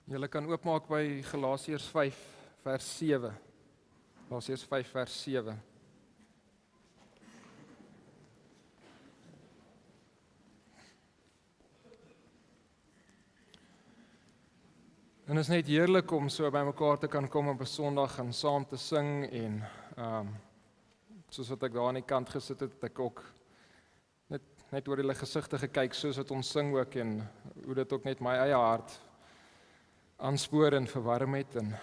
Julle kan oopmaak by Galasiërs 5 vers 7. Galasiërs 5 vers 7. En is net heerlik om so by mekaar te kan kom op 'n Sondag en saam te sing en soos wat ek daar aan die kant gesit het ek ook net oor hulle gesigte gekyk soos wat ons sing ook en hoe dit ook net my eie hart aanspoor en verwarm het en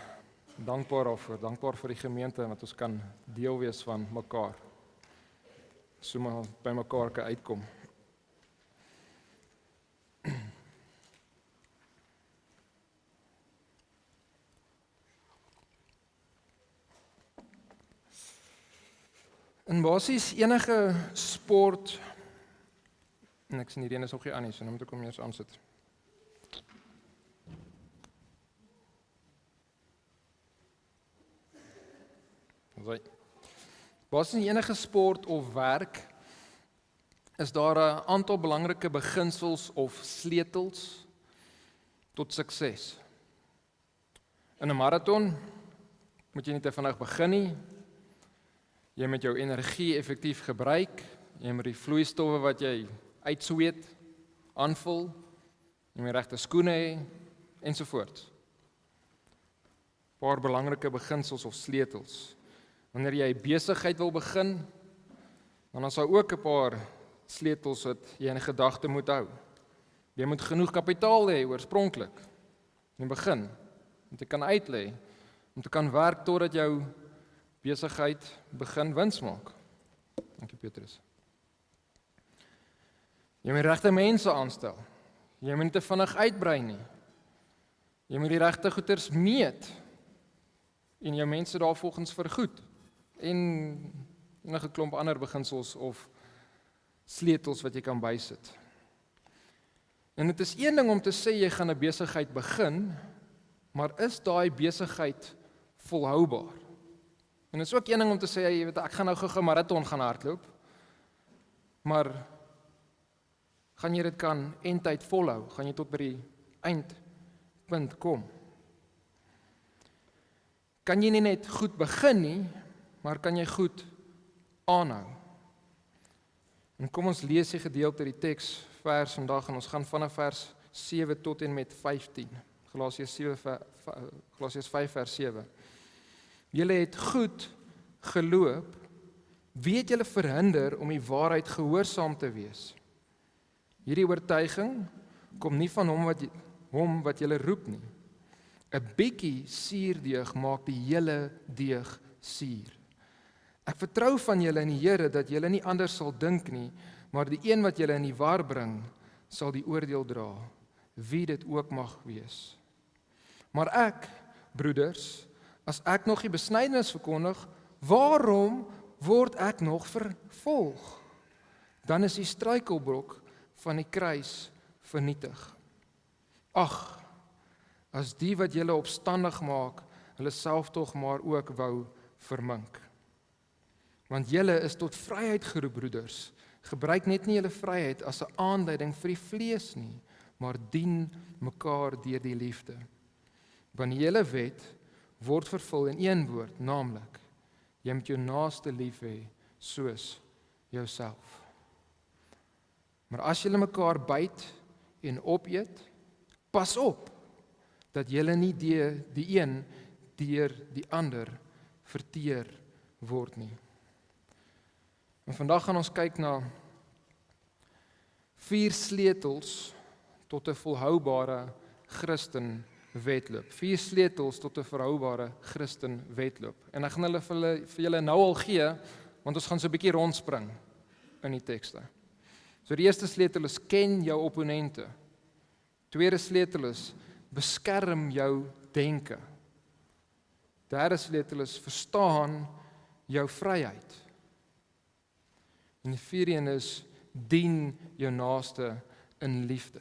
dankbaar daarvoor, dankbaar vir die gemeente wat ons kan deel wees van mekaar. So maar by mekaar kan uitkom. In basies enige sport, en ek sien hierdie een is nog nie aan nie, so nou moet ek hom eers aansit. Basies in enige sport of werk is daar 'n aantal belangrike beginsels of sleutels tot sukses. In 'n maraton moet jy nie te vinnig begin nie. Jy moet jou energie effektief gebruik, jy moet die vloeistowwe wat jy uitsweet, aanvul, jy moet die regte skoene hê, ensovoorts. Paar belangrike beginsels of sleutels. Wanneer jy 'n besigheid wil begin, dan is daar ook 'n paar sleutels wat jy in gedagte moet hou. Jy moet genoeg kapitaal hê oorspronklik, in die begin, om te kan uitlê, om te kan werk totdat jou besigheid begin wins maak. Dankie Petrus. Jy moet regte mense aanstel. Jy moet nie te vinnig uitbrei nie. Jy moet die regte goeders meet en jou mense daarvolgens vergoed. En enige klomp ander beginsels of sleutels wat jy kan bysit. En dit is een ding om te sê jy gaan 'n besigheid begin, maar is daai besigheid volhoubaar? En dit is ook een ding om te sê, jy weet, ek gaan nou gou 'n maraton gaan hardloop, maar gaan jy dit kan eindtyd volhou? Gaan jy tot by die eindpunt kom? Kan jy nie net goed begin nie, maar kan jy goed aanhou? En kom ons lees die gedeelte uit die teks vers vandag en ons gaan vanaf vers 7 tot en met 15. Galasiërs 5 vers 7. Julle het goed geloop, wie het julle verhinder om die waarheid gehoorsaam te wees? Hierdie oortuiging kom nie van hom wat julle roep nie. 'n bietjie suurdeeg maak die hele deeg suur. Ek vertrou van julle in die Here dat julle nie anders sal dink nie, maar die een wat julle in die war bring, sal die oordeel dra, wie dit ook mag wees. Maar ek, broeders, as ek nog die besnydenis verkondig, waarom word ek nog vervolg? Dan is die struikelblok van die kruis vernietig. Ag, as die wat julle opstandig maak, hulle self tog maar ook wou vermink. Want julle is tot vryheid geroep, broeders. Gebruik net nie julle vryheid as 'n aanleiding vir die vlees nie, maar dien mekaar deur die liefde. Want die hele wet word vervul in een woord, naamlik, jy moet jou naaste lief hê soos jouself. Maar as julle mekaar byt en opeet, pas op dat julle nie die een deur die ander verteer word nie. En vandag gaan ons kyk na 4 sleutels tot 'n volhoubare Christen wedloop. 4 sleutels tot 'n volhoubare Christen wedloop. En ek gaan hulle vir julle nou al gee, want ons gaan so 'n bietjie rondspring in die tekste. So die eerste sleutel is ken jou opponente. Tweede sleutel is beskerm jou denke. Derde sleutel is verstaan jou vryheid. En die vierde een is dien jou naaste in liefde.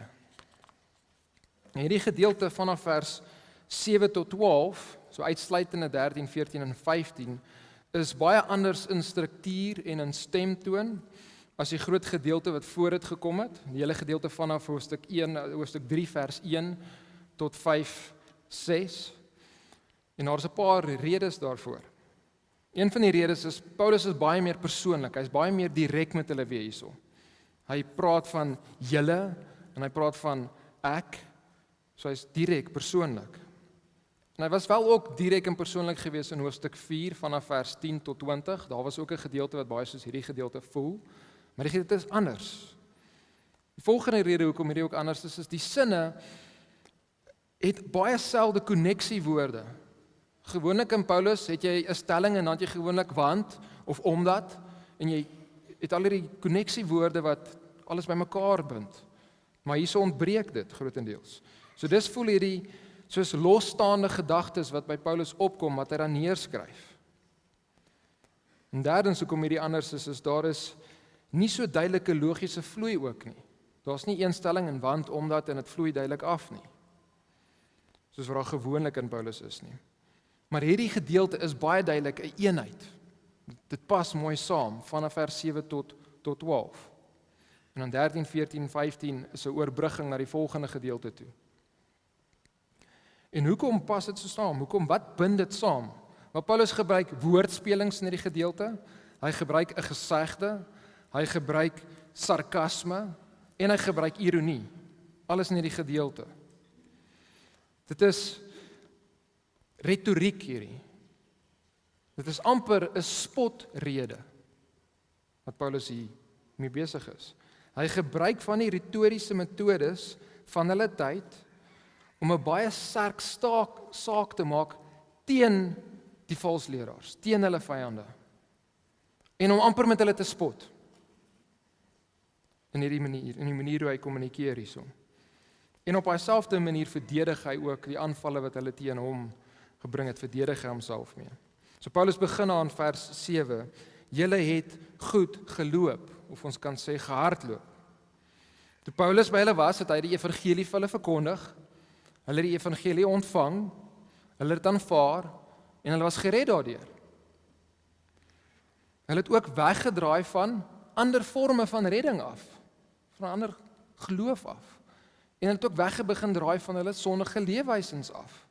En hierdie gedeelte vanaf vers 7 tot 12, so uitsluitende 13, 14 en 15, is baie anders in struktuur en in stemtoon as die groot gedeelte wat voor dit gekom het. Die hele gedeelte vanaf hoofstuk 3 vers 1 tot 5 6. En daar's 'n paar redes daarvoor. Een van die redes is Paulus is baie meer persoonlik. Hy's baie meer direk met hulle weer hierso. Hy praat van julle en hy praat van ek. So hy's direk, persoonlik. En hy was wel ook direk en persoonlik gewees in hoofstuk 4 vanaf vers 10 tot 20. Daar was ook 'n gedeelte wat baie soos hierdie gedeelte voel, maar die gedeelte is anders. Die volgende rede hoekom hierdie ook anders is die sinne het baie selde koneksiewoorde. Gewoonlik in Paulus het jy 'n stelling en dan het jy gewoonlik want of omdat en jy het al hierdie koneksiewoorde wat alles bymekaar bind. Maar hierso ontbreek dit grootendeels. So dis voel hierdie soos losstaande gedagtes wat by Paulus opkom wat hy dan neerskryf. En derdens hoekom hierdie anders is daar is nie so duidelike logiese vloei ook nie. Daar's nie een stelling en want omdat en dit vloei duidelik af nie. Soos wat daar gewoonlik in Paulus is nie. Maar hierdie gedeelte is baie duidelik 'n eenheid. Dit pas mooi saam vanaf vers 7 tot 12. En dan 13, 14, 15 is 'n oorbrugging na die volgende gedeelte toe. En hoekom pas dit so saam? Wat bind dit saam? Want Paulus gebruik woordspelings in hierdie gedeelte. Hy gebruik 'n gesegde, hy gebruik sarkasme en hy gebruik ironie. Alles in hierdie gedeelte. Dit is retoriek hierdie. Dit is amper 'n spotrede wat Paulus hier mee besig is. Hy gebruik van die retoriese metodes van hulle tyd om 'n baie sterk saak te maak teen die valsleraars, teen hulle vyande. En om amper met hulle te spot. In die manier hoe hy kommunikeer hierso. En op dieselfde manier verdedig hy ook die aanvalle wat hulle teen hom gebring het, verdedig hy homself mee. So Paulus begin aan vers 7. Julle het goed geloop, of ons kan sê gehardloop. Toe Paulus by hulle was, het hy die evangelie vir hulle verkondig. Hulle het die evangelie ontvang, hulle het dit aanvaar en hulle was gered daardeur. Hulle het ook weggedraai van ander forme van redding af, van ander geloof af. En hulle het ook weggebegin draai van hulle sondige leefwysens af.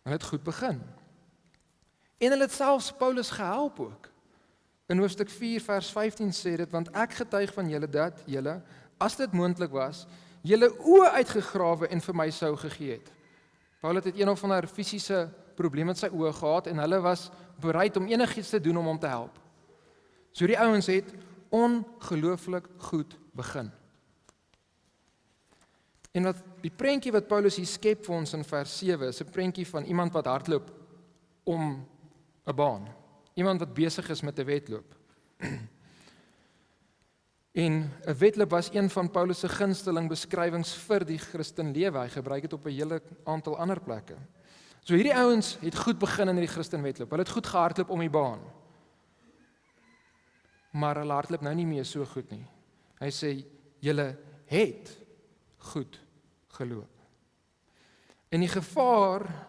Hulle het goed begin. En hulle het selfs Paulus gehelp ook. In hoofstuk 4 vers 15 sê dit, want ek getuig van julle dat julle, as dit moontlik was, julle oë uitgegrawe en vir my sou gegee het. Paulus het een of ander fisiese probleem met sy oë gehad en hulle was bereid om enigiets te doen om hom te help. So die ouens het ongelooflik goed begin. En wat die prentjie wat Paulus hier skep vir ons in vers 7 is 'n prentjie van iemand wat hardloop om 'n baan. Iemand wat besig is met 'n wedloop. En 'n wedloop was een van Paulus se gunsteling beskrywings vir die Christen lewe. Hy gebruik dit op 'n hele aantal ander plekke. So hierdie ouens het goed begin in hierdie Christen wedloop. Hulle het goed gehardloop om die baan. Maar hulle hardloop nou nie meer so goed nie. Hy sê julle het goed geloop. En die gevaar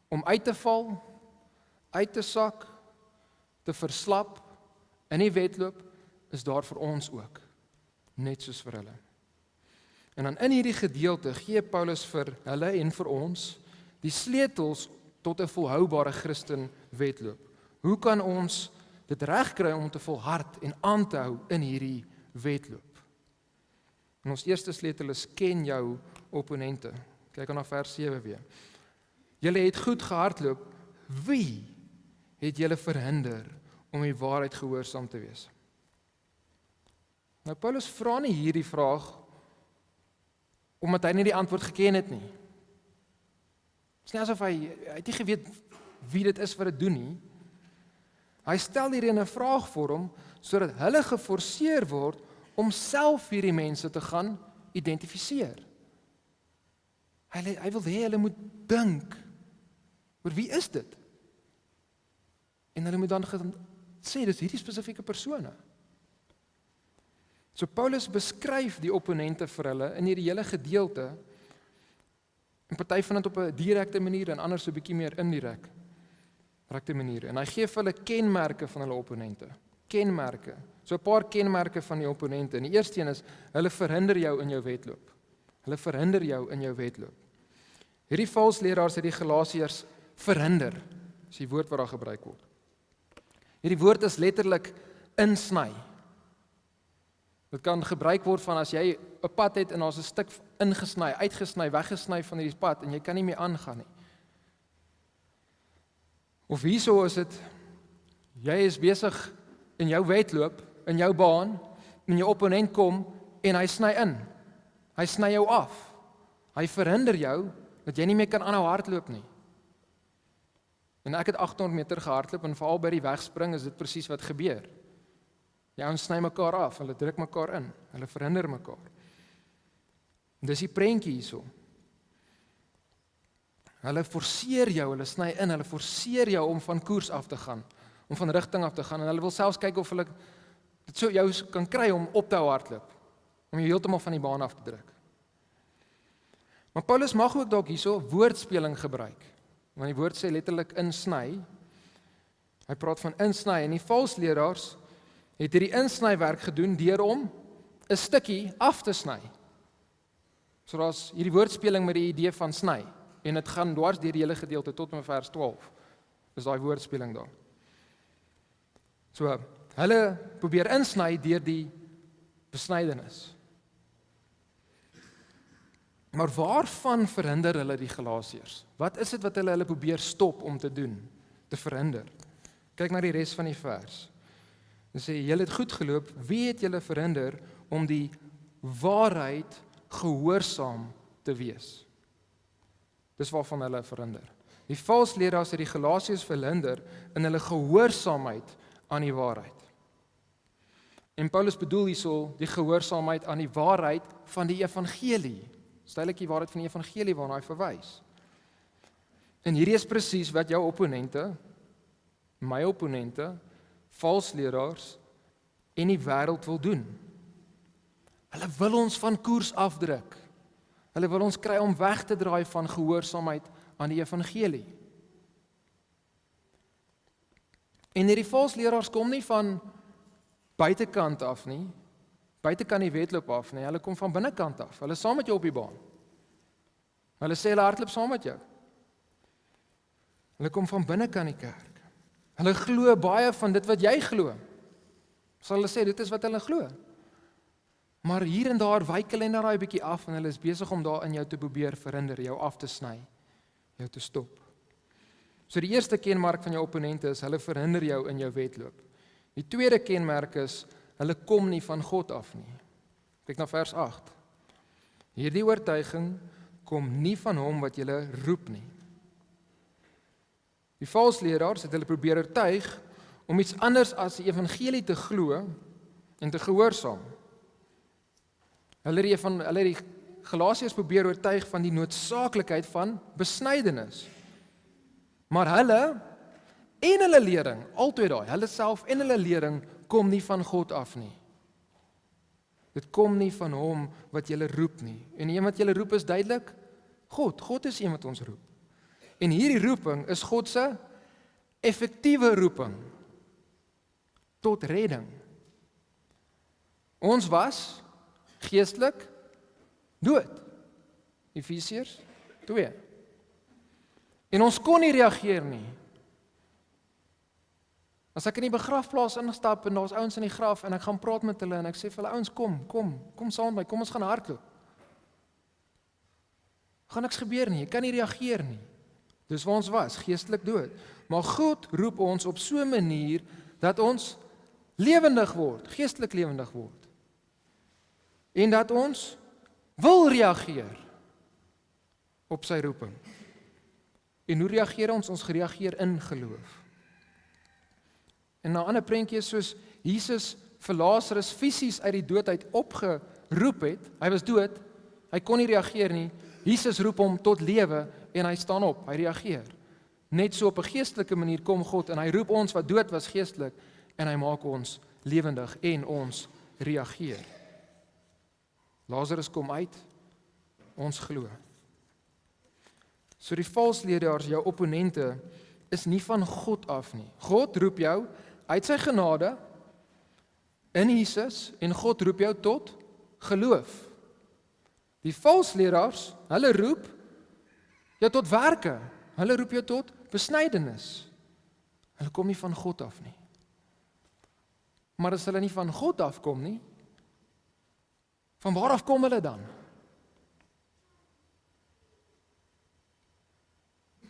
om uit te val, uit te sak, te verslap in die wedloop is daar vir ons ook, net soos vir hulle. En dan in hierdie gedeelte gee Paulus vir hulle en vir ons die sleutels tot 'n volhoubare Christen wedloop. Hoe kan ons dit regkry om te volhard en aan te hou in hierdie wedloop? En ons eerste sleutel is ken jou opponente. Kyk na vers 7 weer. Julle het goed gehardloop. Wie het julle verhinder om die waarheid gehoorsaam te wees? Nou Paulus vra nie hierdie vraag omdat hy nie die antwoord geken het nie. Dit is nie asof hy het nie geweet wie dit is wat dit doen nie. Hy stel hier 'n vraagvorm sodat hulle geforseer word om self hierdie mense te gaan identifiseer. Hy wil hê hulle moet dink oor wie is dit? En hulle moet dan sê dis hierdie spesifieke persone. So Paulus beskryf die opponente vir hulle in hierdie hele gedeelte. En party van dit op 'n direkte manier en ander so 'n bietjie meer indirekte maniere. En hy gee vir hulle kenmerke van hulle opponente. Kenmerke. So 'n paar kenmerke van die opponente. En die eerste een is hulle verhinder jou in jou wedloop. Hulle verhinder jou in jou wedloop. Hierdie valsleraars het die Galasiërs verhinder, is die woord wat daar gebruik word. Hierdie woord is letterlik insny. Dit kan gebruik word van as jy 'n pad het en daar's 'n stuk ingesny, uitgesny, weggesny van hierdie pad en jy kan nie meer aangaan nie. Of hierso is dit, jy is besig in jou wedloop, in jou baan, en jou opponent kom en hy sny in. Hy sny jou af. Hy verhinder jou dat jy nie meer kan aanhou hardloop nie. En ek het 800 meter gehardloop en veral by die wegspring is dit presies wat gebeur. Die ouens sny mekaar af, hulle druk mekaar in, hulle verhinder mekaar. Dis die prentjie hierso. Hulle forceer jou, hulle sny in, hulle forceer jou om van koers af te gaan, om van rigting af te gaan, en hulle wil selfs kyk of hulle dit so jou kan kry om op te hou hardloop, om jou heeltemal van die baan af te druk. Maar Paulus mag ook dalk hierso woordspeling gebruik, want die woord sê letterlik insny. Hy praat van insny, en die valsleraars het hierdie insnywerk gedoen deur om 'n stukkie af te sny. So daar's hierdie woordspeling met die idee van sny, en dit gaan dwars deur die hele gedeelte tot in vers 12. Is daai woordspeling daar. So, hulle probeer insny deur die besnydenis. Maar waarvan verhinder hulle die Galasiërs? Wat is dit wat hulle probeer stop om te doen, te verhinder? Kyk na die res van die vers. Hulle sê, julle het goed geloop, wie het julle verhinder om die waarheid gehoorsaam te wees? Dis waarvan hulle verhinder. Die valsleraars het die Galasiërs verhinder in hulle gehoorsaamheid aan die waarheid. En Paulus bedoel hierso die gehoorsaamheid aan die waarheid van die evangelie. Stylik die waarheid van die evangelie waarna hy verwys. En hierdie is presies wat jou opponente, my opponente, valsleraars en die wêreld wil doen. Hulle wil ons van koers afdruk. Hulle wil ons kry om weg te draai van gehoorsaamheid aan die evangelie. En hierdie valsleraars kom nie van buitekant af nie, buitekant die wedloop af nie, hulle kom van binnekant af. Hulle is saam met jou op die baan. Hulle sê hulle hardloop saam met jou. Hulle kom van binnekant die kerk. Hulle glo baie van dit wat jy glo. Sal hulle sê dit is wat hulle glo. Maar hier en daar wyk hulle net daai bietjie af en hulle is besig om daar in jou te probeer verhinder, jou af te sny, jou te stop. So die eerste kenmerk van jou opponente is hulle verhinder jou in jou wedloop. Die tweede kenmerk is hulle kom nie van God af nie. Kyk na vers 8. Hierdie oortuiging kom nie van hom wat julle roep nie. Die valsleraars het hulle probeer oortuig om iets anders as die evangelie te glo en te gehoorsaam. Hulle het die Galasiërs probeer oortuig van die noodsaaklikheid van besnydenis. Maar hulle en hulle lering, altyd daai, hulle self en hulle lering kom nie van God af nie. Dit kom nie van hom wat julle roep nie. En een wat julle roep is duidelik God. God is een wat ons roep. En hierdie roeping is God se effektiewe roeping tot redding. Ons was geestelik dood. Efesiërs 2. En ons kon nie reageer nie. As ek in die begrafplaas instap en daar's ouens in die graf en ek gaan praat met hulle en ek sê vir hulle ouens kom saam met my, kom ons gaan hardloop. Gaan niks gebeur nie, jy kan nie reageer nie. Dis waar ons was, geestelik dood. Maar God roep ons op so 'n manier dat ons lewendig word, geestelik lewendig word. En dat ons wil reageer op sy roeping. En hoe reageer ons? Ons reageer in geloof. En na ander prentjies soos Jesus vir Lazarus fisies uit die dood uit opgeroep het, hy was dood, hy kon nie reageer nie, Jesus roep hom tot lewe en hy staan op, hy reageer. Net so op 'n geestelike manier kom God en hy roep ons wat dood was geestelik en hy maak ons lewendig en ons reageer. Lazarus kom uit, ons glo. So die valsleraars, jou opponente, is nie van God af nie. God roep jou uit sy genade in Jesus en God roep jou tot geloof. Die valsleraars, hulle roep Ja, tot werke. Hulle roep jou tot besnydenis. Hulle kom nie van God af nie. Maar as hulle nie van God afkom nie, van waar af kom hulle dan?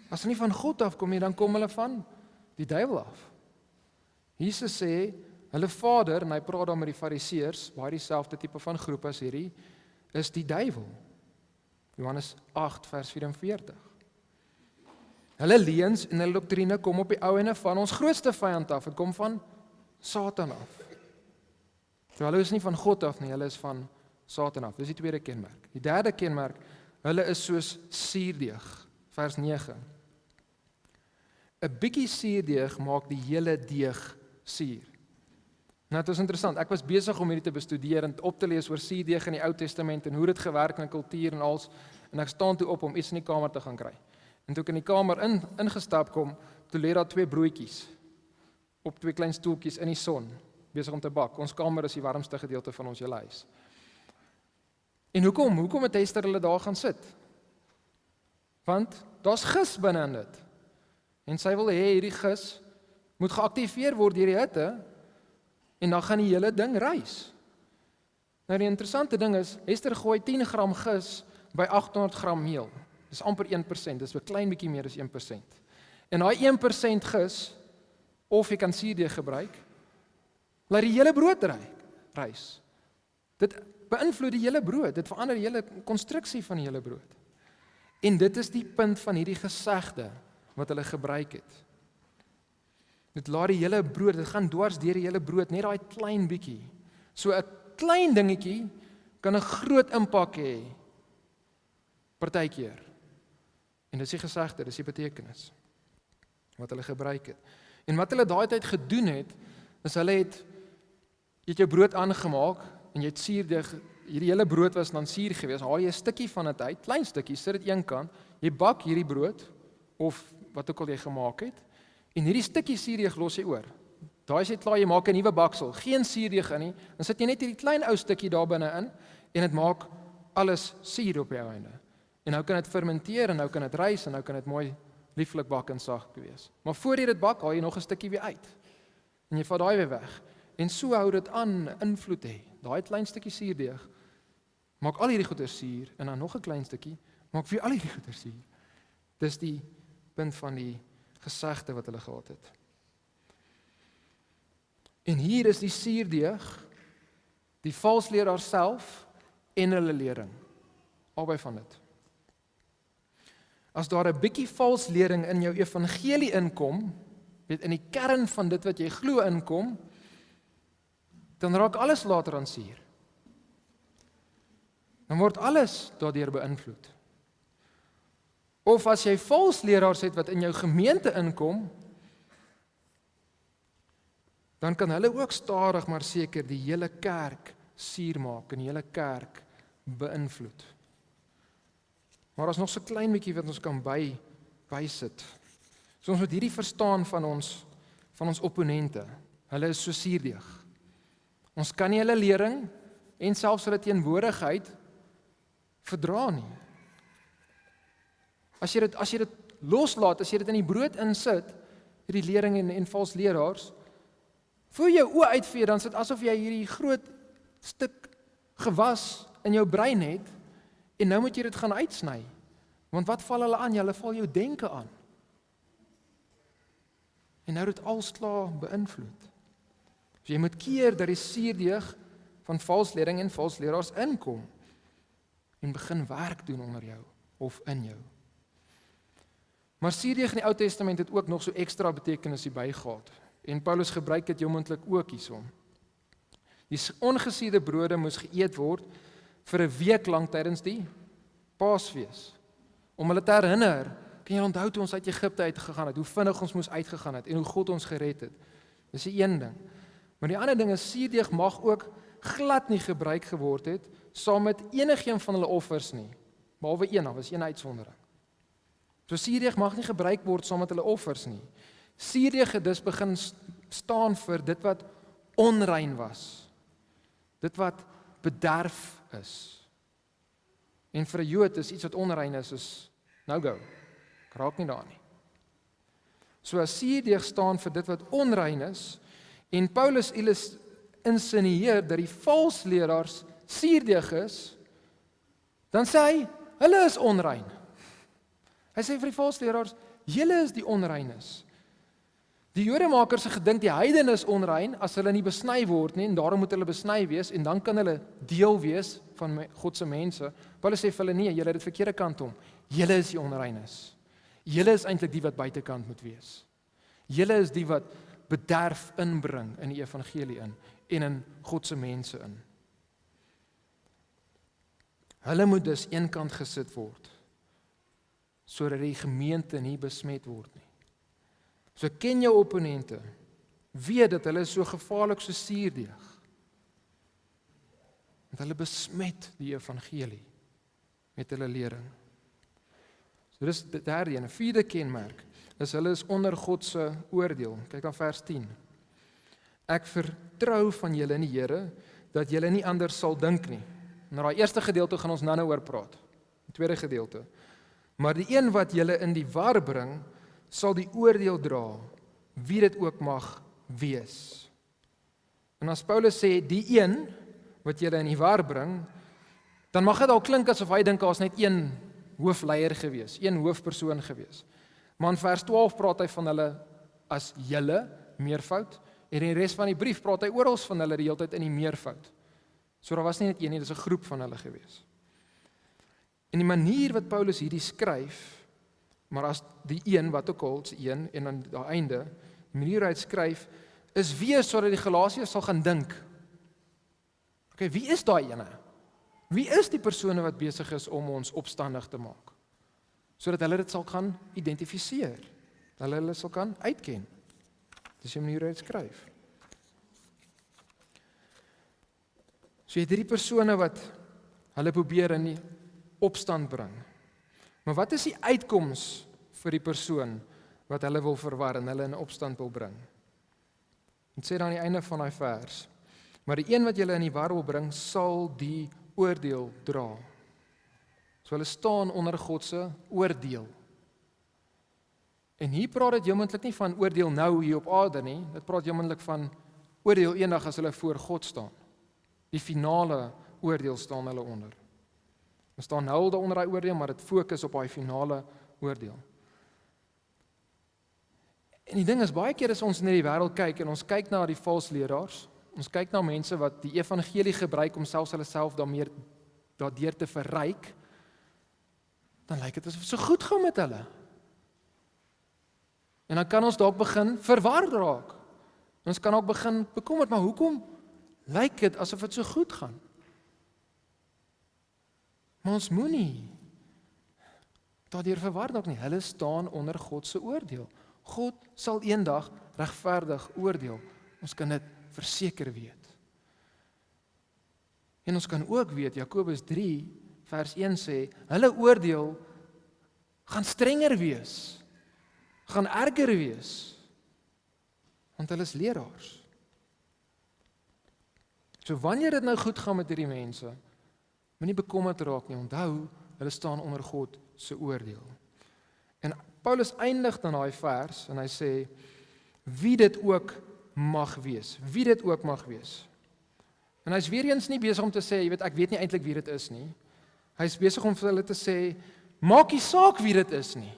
As hulle nie van God afkom nie, dan kom hulle van die duiwel af. Jesus sê, hulle vader, en hy praat dan met die fariseërs, baie dieselfde tipe van groep as hierdie, is die duiwel. Johannes 8 vers 44. Hulle leuns en hulle doktrine kom op die ou ende van ons grootste vyand af. Dit kom van Satan af. So hulle is nie van God af nie, hulle is van Satan af. Dis die tweede kenmerk. Die derde kenmerk, hulle is soos suurdeeg. Vers 9. 'n bietjie suurdeeg maak die hele deeg suur. Nou, dit is interessant. Ek was besig om hierdie te bestudeer en op te lees oor suurdeeg in die Ou Testament en hoe dit gewerk in 'n kultuur en als, en ek staan toe op om iets in die kamer te gaan kry. En toe ek in die kamer ingestap kom, toe lê daar 2 broodjies op 2 klein stoeltjies in die son, besig om te bak. Ons kamer is die warmste gedeelte van ons hele huis. En hoekom het Esther hulle daar gaan sit? Want daar's gis binne in dit. En sy wil hê hierdie gis moet geaktiveer word deur die hitte en dan gaan die hele ding rys. Nou die interessante ding is, Esther gooi 10 gram gis by 800 gram meel. Dis amper 1%, dis 'n klein bietjie meer as 1%. En daai 1% gis, of jy kan suurdeeg gebruik, laat die hele brood rys. Dit beïnvloed die hele brood, dit verander die hele konstruksie van die hele brood. En dit is die punt van hierdie gesegde wat hulle gebruik het. Dit laat die hele brood, dit gaan dwars deur die hele brood, net daai klein bietjie. So 'n klein dingetjie kan 'n groot impak hê. Partykeer. En dis die gesegde, dis die betekenis wat hulle gebruik het. En wat hulle daai tyd gedoen het, is hulle het jou brood aangemaak en jy het suurdeeg, hierdie hele brood was dan suur geweest. Haal jy 'n stukkie van dit uit, klein stukkie, sit dit een kant, jy bak hierdie brood of wat ook al jy gemaak het. En hierdie stukkie suurdeeg los jy oor. Daai is jy klaar, jy maak 'n nuwe baksel, geen suurdeeg in nie, dan sit jy net hierdie klein ou stukkie daar binne in en dit maak alles suur op die einde. En nou kan dit fermenteer en nou kan dit rys en nou kan dit mooi lieflik bak en sag wees. Maar voor jy dit bak, haal jy nog 'n stukkie weer uit. En jy vat daai weer weg. En so hou dit aan invloed hê. Daai klein stukkie suurdeeg maak al hierdie goeie suur en dan nog 'n klein stukkie maak weer al hierdie goeie suur. Dis die punt van die gesegde wat hulle gehad het. En hier is die suurdeeg, die valsleraar self en hulle lering. Albei van dit. As daar 'n bietjie valslering in jou evangelie inkom, weet in die kern van dit wat jy glo inkom, dan raak alles later aan suur. Dan word alles daardeur beïnvloed. Of as jy valsleraars het wat in jou gemeente inkom, dan kan hulle ook stadig maar seker die hele kerk suur maak en die hele kerk beïnvloed. Maar as nog so klein bietjie wat ons kan bysit. So ons moet hierdie verstaan van ons opponente. Hulle is so suurdeeg. Ons kan nie hulle lering en selfs hulle teenwoordigheid verdra nie. As jy dit loslaat, as jy dit in die brood insit, hierdie lering en vals leraars, voor jou oë uitvee, dan sit asof jy hierdie groot stuk gewas in jou brein het, en nou moet jy dit gaan uitsny. Want wat val hulle aan? Hulle val jou denke aan. En nou dit als klaar beïnvloed. So jy moet keer dat die suurdeeg van valslering en valsleraars inkom en begin werk doen onder jou of in jou. Maar suurdeeg in die Ou Testament het ook nog so ekstra betekenis hierby gehad. En Paulus gebruik dit jomentlik ook hierson. Die ongesuurde brode moes geëet word vir 'n week lank tydens die Paasfees. Om hulle te herinner, kan jy onthou toe ons uit Egipte uitgegaan het, hoe vinnig ons moes uitgegaan het en hoe God ons gered het. Dis die een ding. Maar die ander ding is suurdeeg mag ook glad nie gebruik geword het saam met enigiemand van hulle offers nie. Behalwe een, daar was een uitsondering. So suurdeeg mag nie gebruik word saam met hulle offers nie. Suurdeeg het dus begin staan vir dit wat onrein was. Dit wat bederf is. En vir 'n Jood is iets wat onrein is no-go. Ek raak nie daar nie. So as suurdeeg staan vir dit wat onrein is, en Paulus insinueer dat die valsleraars suurdeeg is, dan sê hy, hulle is onrein. Hy sê vir die valsleraars, julle is die onreines. Die Jodemakers het gedink die heidene is onrein as hulle nie besny word nie, en daarom moet hulle besny wees, en dan kan hulle deel wees van God se mense. Paulus sê vir hulle, nee, julle het dit verkeerde kant om. Julle is die onreines. Julle is eintlik die wat buitekant moet wees. Julle is die wat bederf inbring in die evangelie in, en in God se mense in. Hulle moet dus eenkant gesit word, sodat die gemeente nie besmet word nie. So ken jou opponente, weet dat hulle is so gevaarlik so suurdeeg, want hulle besmet die evangelie met hulle lering. So dis die derde een, 'n vierde kenmerk, is hulle is onder God se oordeel. Kyk aan vers 10. Ek vertrou van julle in die Here, dat julle nie anders sal dink nie. Nou daai eerste gedeelte gaan ons nou oor praat. Die tweede gedeelte. Maar die een wat julle in die war bring, sal die oordeel dra, wie dit ook mag wees. En as Paulus sê, die een wat julle in die war bring, dan mag dit al klink asof hy dink daar's net een hoofleier gewees, een hoofpersoon gewees. Maar in vers 12 praat hy van hulle as julle, meervoud, en in die res van die brief praat hy oral van hulle die hele tyd in die meervoud. So daar was nie net een nie, dis 'n groep van hulle gewees. En die manier wat Paulus hierdie skryf, maar as die een wat ook al, een en aan die einde, die manier hy skryf, is weer sodat die Galasiërs sal gaan dink. Okay, wie is daai ene? Wie is die persone wat besig is om ons opstandig te maak? Sodat hulle dit sal gaan identifiseer. Hulle sal kan uitken. Dis die manier hy skryf. So jy het hierdie persone wat hulle probeer in die opstand bring. Maar wat is die uitkoms vir die persoon wat hulle wil verwar en hulle in opstand wil bring? Dit sê dan aan die einde van daai vers, maar die een wat julle in die war wil bring, sal die oordeel dra. So hulle staan onder God se oordeel. En hier praat dit heeltemal nie van oordeel nou hier op aarde nie, dit praat heeltemal van oordeel eendag as hulle voor God staan. Die finale oordeel staan hulle onder. Ons staan nou daaronder daai oordeel, maar dit fokus op daai finale oordeel. En die ding is, baie keer as ons in die wêreld kyk en ons kyk na die valse leraars, ons kyk na mense wat die evangelie gebruik om selfs hulle self daardeur te verryk, dan lyk dit asof dit so goed gaan met hulle. En dan kan ons dalk begin verward raak. Ons kan ook begin bekommerd, maar hoekom lyk dit asof dit so goed gaan? Maar ons moenie daardeur verward raak nie. Hulle staan onder God se oordeel. God sal eendag regverdig oordeel. Ons kan dit verseker weet. En ons kan ook weet, Jakobus 3 vers 1 sê, hulle oordeel gaan strenger wees, gaan erger wees, want hulle is leraars. So wanneer dit nou goed gaan met hierdie mense, moenie bekommerd raak nie, onthou, hulle staan onder God se oordeel. En Paulus eindig dan daai vers, en hy sê, wie dit ook mag wees, wie dit ook mag wees. En hy's weer eens nie besig om te sê, jy weet, ek weet nie eintlik wie dit is nie. Hy's besig om vir hulle te sê, maak nie saak wie dit is nie.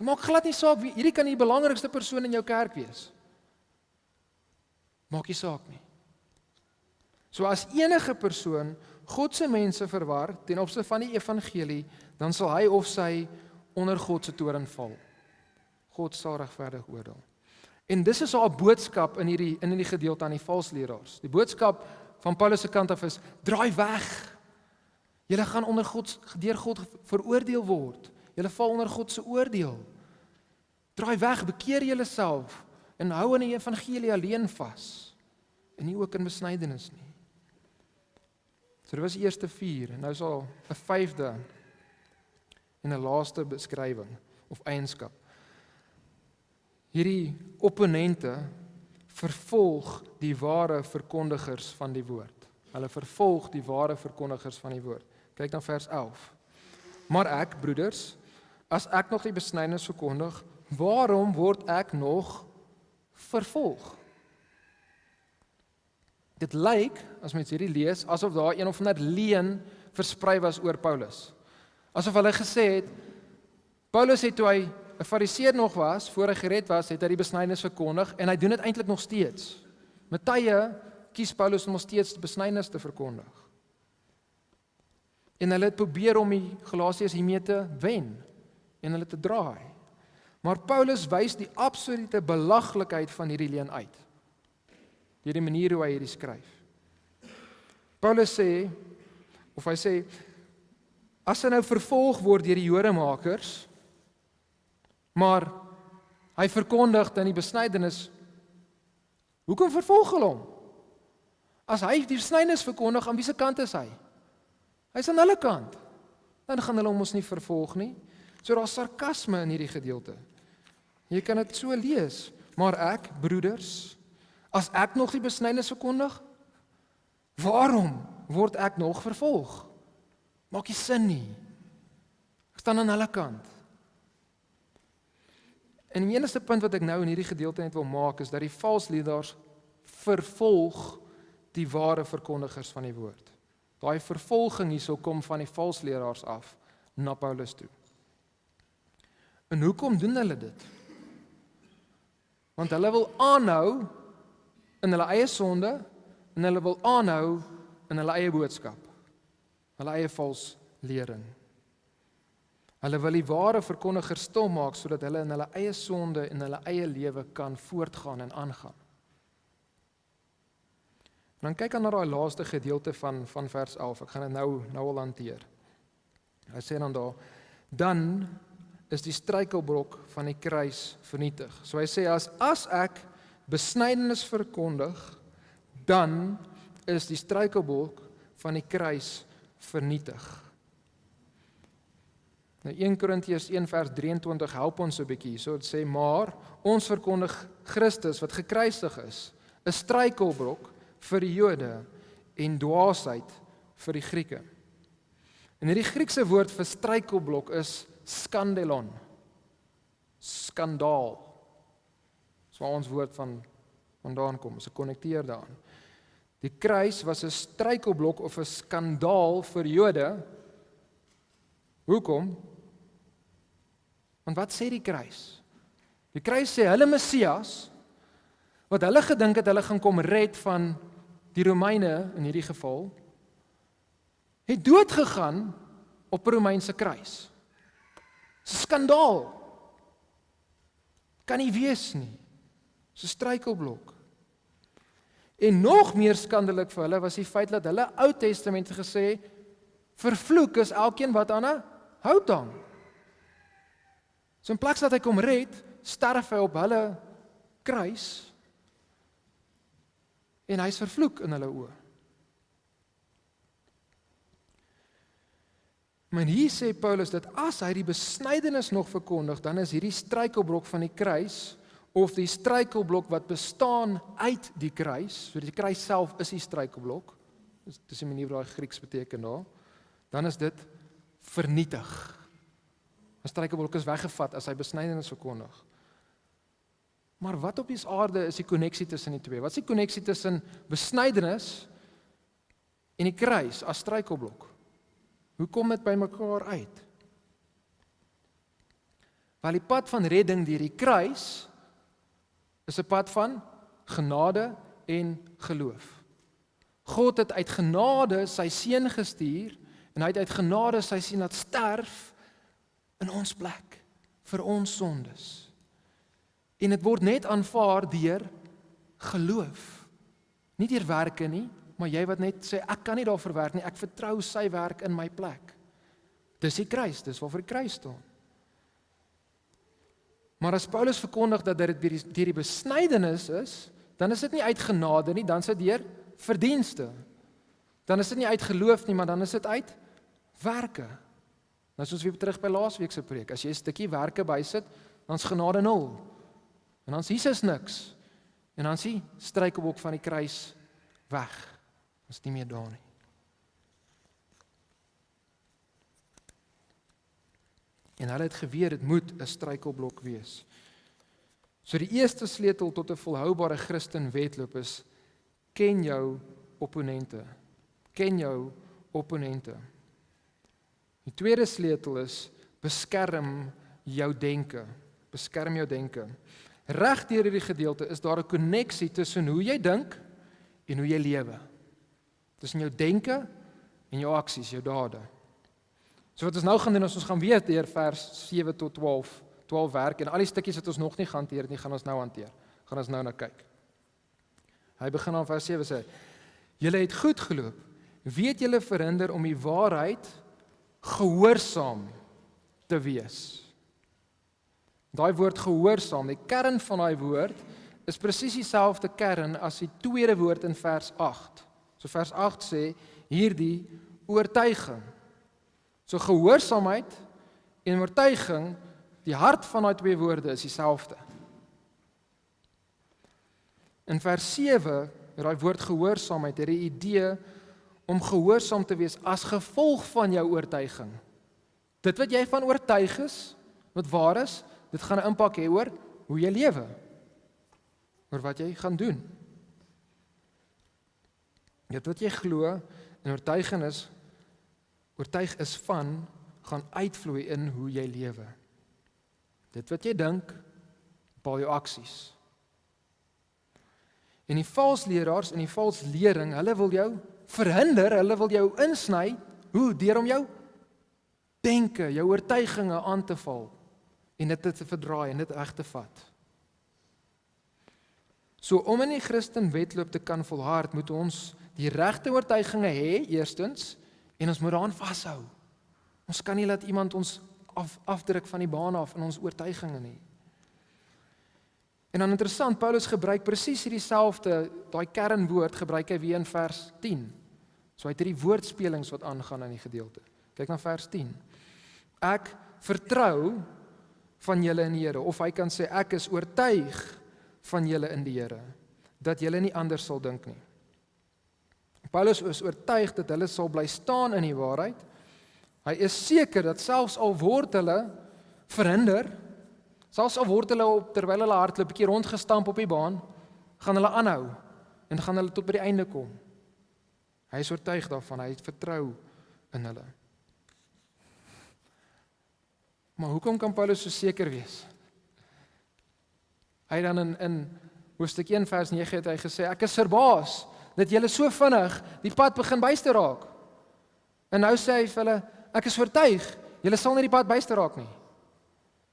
Maak glad nie saak wie, hierdie kan die belangrikste persoon in jou kerk wees. Maak nie saak nie. So as enige persoon God se mense verwar ten opsigte van die evangelie, dan sal hy of sy onder God se toorn val. God sal regverdig oordeel. En dis is 'n boodskap in hierdie gedeelte aan die valsleraars. Die boodskap van Paulus se kant af is: draai weg. Julle gaan deur God veroordeel word. Julle val onder God se oordeel. Draai weg, bekeer julleself en hou aan die evangelie alleen vas. En nie ook in besnydenis nie. So dit was die eerste 4 en nou is al 'n 5de en 'n laaste beskrywing of eienskap. Hierdie opponente vervolg die ware verkondigers van die woord. Hulle vervolg die ware verkondigers van die woord. Kyk dan vers 11. Maar ek, broeders, as ek nog die besnydenis verkondig, waarom word ek nog vervolg? Dit lyk, as mens hierdie lees, asof daar een of ander leuen versprei was oor Paulus. Asof hulle gesê het, Paulus het toe hy 'n fariseer nog was, voor hy gered was, het hy die besnydenis verkondig, en hy doen dit eintlik nog steeds. Met tye kies Paulus om nog steeds die besnydenis te verkondig. En hulle het probeer om die Galasiërs hiermee te wen, en hulle te draai. Maar Paulus wys die absolute belaglikheid van hierdie leuen uit, deur die manier hoe hy hierdie skryf. Paulus sê, of hy sê, as hy nou vervolg word deur die Jodemakers, maar hy verkondig dan die besnydenis, hoekom vervolg hulle hom? As hy die besnydenis verkondig, aan wie se kant is hy? Hy is aan hulle kant. Dan gaan hulle hom ons nie vervolg nie. So daar's sarkasme in hierdie gedeelte. Jy kan dit so lees, maar ek, broeders, as ek nog die besnydenis verkondig, waarom word ek nog vervolg? Maak nie sin nie. Ek staan aan hulle kant. En die enigste punt wat ek nou in hierdie gedeelte net wil maak, is dat die valsleraars vervolg die ware verkondigers van die woord. Daai vervolging hierso kom van die valsleraars af na Paulus toe. En hoekom doen hulle dit? Want hulle wil aanhou in hulle eie sonde, en hulle wil aanhou in hulle eie boodskap, hulle eie vals lering. Hulle wil die ware verkondigers stil maak, sodat hulle in hulle eie sonde en hulle eie lewe kan voortgaan en aangaan. En dan kyk aan na daai laaste gedeelte van vers 11, ek gaan dit nou al hanteer. Hy sê dan daar, dan is die struikelblok van die kruis vernietig. So hy sê, as ek besnydenis verkondig, dan is die struikelblok van die kruis vernietig. Nou 1 Korintiërs 1 vers 23 help ons 'n bietjie. So dit sê, maar ons verkondig Christus wat gekruisig is, 'n struikelblok vir die Jode en dwaasheid vir die Grieke. En hierdie Griekse woord vir struikelblok is skandelon. Skandaal. Dis waar ons woord vandaan kom, ons konnekteer daaraan. Die kruis was 'n struikelblok of 'n skandaal vir Jode. Hoekom? Want wat sê die kruis? Die kruis sê hulle Messias, wat hulle gedink het hulle gaan kom red van die Romeine in hierdie geval, het dood gegaan op 'n Romeinse kruis. Dis 'n skandaal. Kan nie wees nie. Dis 'n struikelblok. En nog meer skandelik vir hulle was die feit dat hulle Ou Testament gesê, vervloek is elkeen wat aan 'n hout hang. So in plaas dat hy kom red, sterf hy op hulle kruis, en hy is vervloek in hulle oë. Maar hier sê Paulus dat as hy die besnydenis nog verkondig, dan is hierdie struikelblok van die kruis, of die struikelblok wat bestaan uit die kruis, so die kruis self is die struikelblok, dis die manier wat daai Grieks beteken daar, dan is dit vernietig. 'n Struikelblok is weggevat as hy besnydenis verkondig. Maar wat op die aarde is die koneksie tussen die twee? Wat is die koneksie tussen besnydenis en die kruis as struikelblok? Hoe kom dit by mekaar uit? Wel, die pad van redding deur die kruis is 'n pad van genade en geloof. God het uit genade sy seun gestuur, en hy het uit genade sy seun laat sterf in ons plek, vir ons sondes. En dit word net aanvaar deur geloof. Nie deur werke nie, maar jy wat net sê, ek kan nie daarvoor werk nie, ek vertrou sy werk in my plek. Dis die kruis, dis waarvoor die kruis staan. Maar as Paulus verkondig dat dit deur die besnydenis is, dan is dit nie uit genade nie, dan is dit deur verdienste. Dan is dit nie uit geloof nie, maar dan is dit uit werke. Nou soos weer terug by laasweek se preek, as jy 'n stukkie werke bysit, dan is genade 0. En dan is Jesus niks. En dan is die struikelblok van die kruis weg. Is nie meer daar nie. En hulle het geweet dit moet 'n struikelblok wees. So die eerste sleutel tot 'n volhoubare Christen wedloop is: ken jou opponente. Ken jou opponente. Die tweede sleutel is: beskerm jou denke. Beskerm jou denke. Reg deur hierdie gedeelte is daar 'n koneksie tussen hoe jy dink en hoe jy lewe. Tussen jou denke en jou aksies, jou dade. So wat ons nou gaan doen is ons gaan weer deur vers 7 tot 12 werk en al die stukkies wat ons nog nie gehanteer het nie, gaan ons nou hanteer. Gaan ons nou na kyk. Hy begin aan vers 7 sê: julle het goed geloop. Weet julle verhinder om die waarheid gehoorsaam te wees. Daai woord gehoorsaam, die kern van daai woord is presies dieselfde kern as die tweede woord in vers 8. So vers 8 sê hierdie oortuiging. So gehoorsaamheid en oortuiging, die hart van daai twee woorde is dieselfde. In vers 7, met daai woord gehoorsaamheid, het die idee om gehoorsaam te wees as gevolg van jou oortuiging. Dit wat jy van oortuig is, wat waar is, dit gaan 'n impak hê oor hoe jy lewe, oor wat jy gaan doen. Dit wat jy glo en oortuig is van, gaan uitvloei in hoe jy lewe. Dit wat jy dink, bepaal jou aksies. En die valsleraars en die valslering, hulle wil jou verhinder, hulle wil jou insny, hoe? Deur om jou denke, jou oortuiginge aan te val en dit te verdraai en dit reg te vat. So om in die Christen wedloop te kan volhard, moet ons die regte oortuiginge hê, eerstens, en ons moet daaraan vashou. Ons kan nie laat iemand ons afdruk van die baan af in ons oortuiginge nie. En dan interessant, Paulus gebruik presies hierdie selfde, daai kernwoord gebruik hy weer in vers 10. So hy het hierdie woordspelings wat aangaan in die gedeelte. Kyk na vers 10. Ek vertrou van julle in die Here, of hy kan sê ek is oortuig van julle in die Here, dat julle nie anders sal dink nie. Paulus is oortuig dat hulle sal bly staan in die waarheid. Hy is seker dat selfs al word hulle verhinder, selfs al word hulle terwyl hulle hardloop 'n bietjie rondgestamp op die baan, gaan hulle aanhou en gaan hulle tot by die einde kom. Hy is oortuig daarvan, hy het vertrou in hulle. Maar hoekom kan Paulus so seker wees? Hy dan in hoofstuk 1 vers 9 het hy gesê, ek is verbaas dat julle so vinnig die pad begin byste raak. En nou sê hy vir hulle, ek is oortuig, julle sal nie die pad byste raak nie.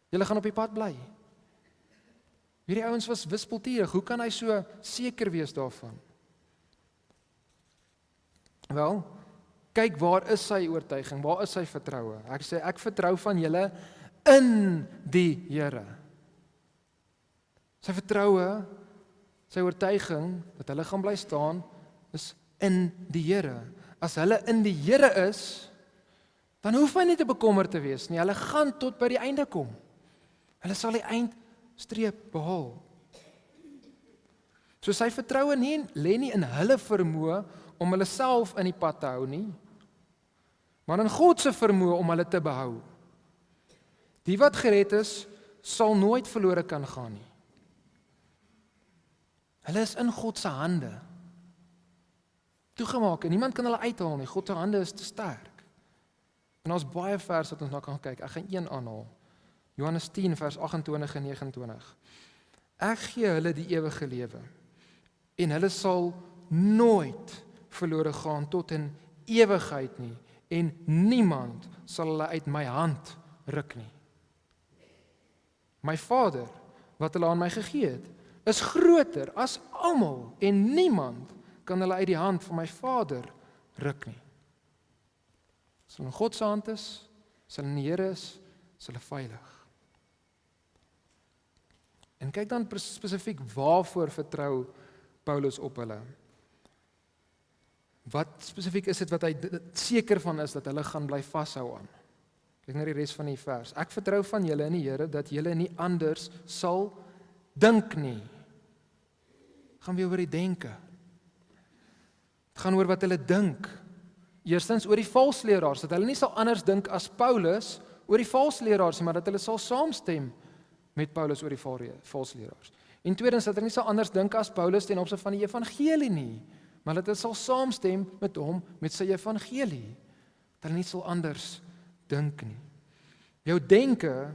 Julle gaan op die pad bly. Hierdie ouens was wispelturig, hoe kan hy so seker wees daarvan? Wel, kyk waar is sy oortuiging, waar is sy vertroue? Ek sê, ek vertrou van julle in die Here. Sy vertroue, sy oortuiging, dat hulle gaan bly staan, is in die Here. As hulle in die Here is, dan hoef hy nie te bekommerd te wees nie, hulle gaan tot by die einde kom. Hulle sal die eindstreep behaal. So sy vertroue lê nie in hulle vermoë om hulle self in die pad te hou nie, maar in God se vermoë om hulle te behou. Die wat gered is, sal nooit verlore kan gaan nie. Hulle is in God se hande. Toegemaak en niemand kan hulle uithaal nie. God se hande is te sterk. En ons baie verse wat ons na kan kyk. Ek gaan een aanhaal. Johannes 10 vers 28 en 29. Ek gee hulle die ewige lewe en hulle sal nooit verlore gaan tot in ewigheid nie en niemand sal hulle uit my hand ruk nie. My Vader wat hulle aan my gegee het, is groter as almal en niemand kan hulle uit die hand van my Vader ruk nie. As hulle in God se hand is, as hulle in die Here is hulle veilig. En kyk dan spesifiek waarvoor vertrou Paulus op hulle. Wat spesifiek is dit wat hy seker van is dat hulle gaan bly vashou aan? Kyk na die res van die vers. Ek vertrou van julle in die Here dat julle nie anders sal dink nie. Gaan weer oor die denke. Dit gaan oor wat hulle dink. Eerstens oor die valsleraars, dat hulle nie sal anders dink as Paulus oor die valsleraars nie, maar dat hulle sal saamstem met Paulus oor die valsleraars. En tweedens, dat hulle nie sal anders dink as Paulus ten opsigte van die evangelie nie, maar dat hulle sal saamstem met hom, met sy evangelie. Dat hulle nie sal anders dink nie. Jou denke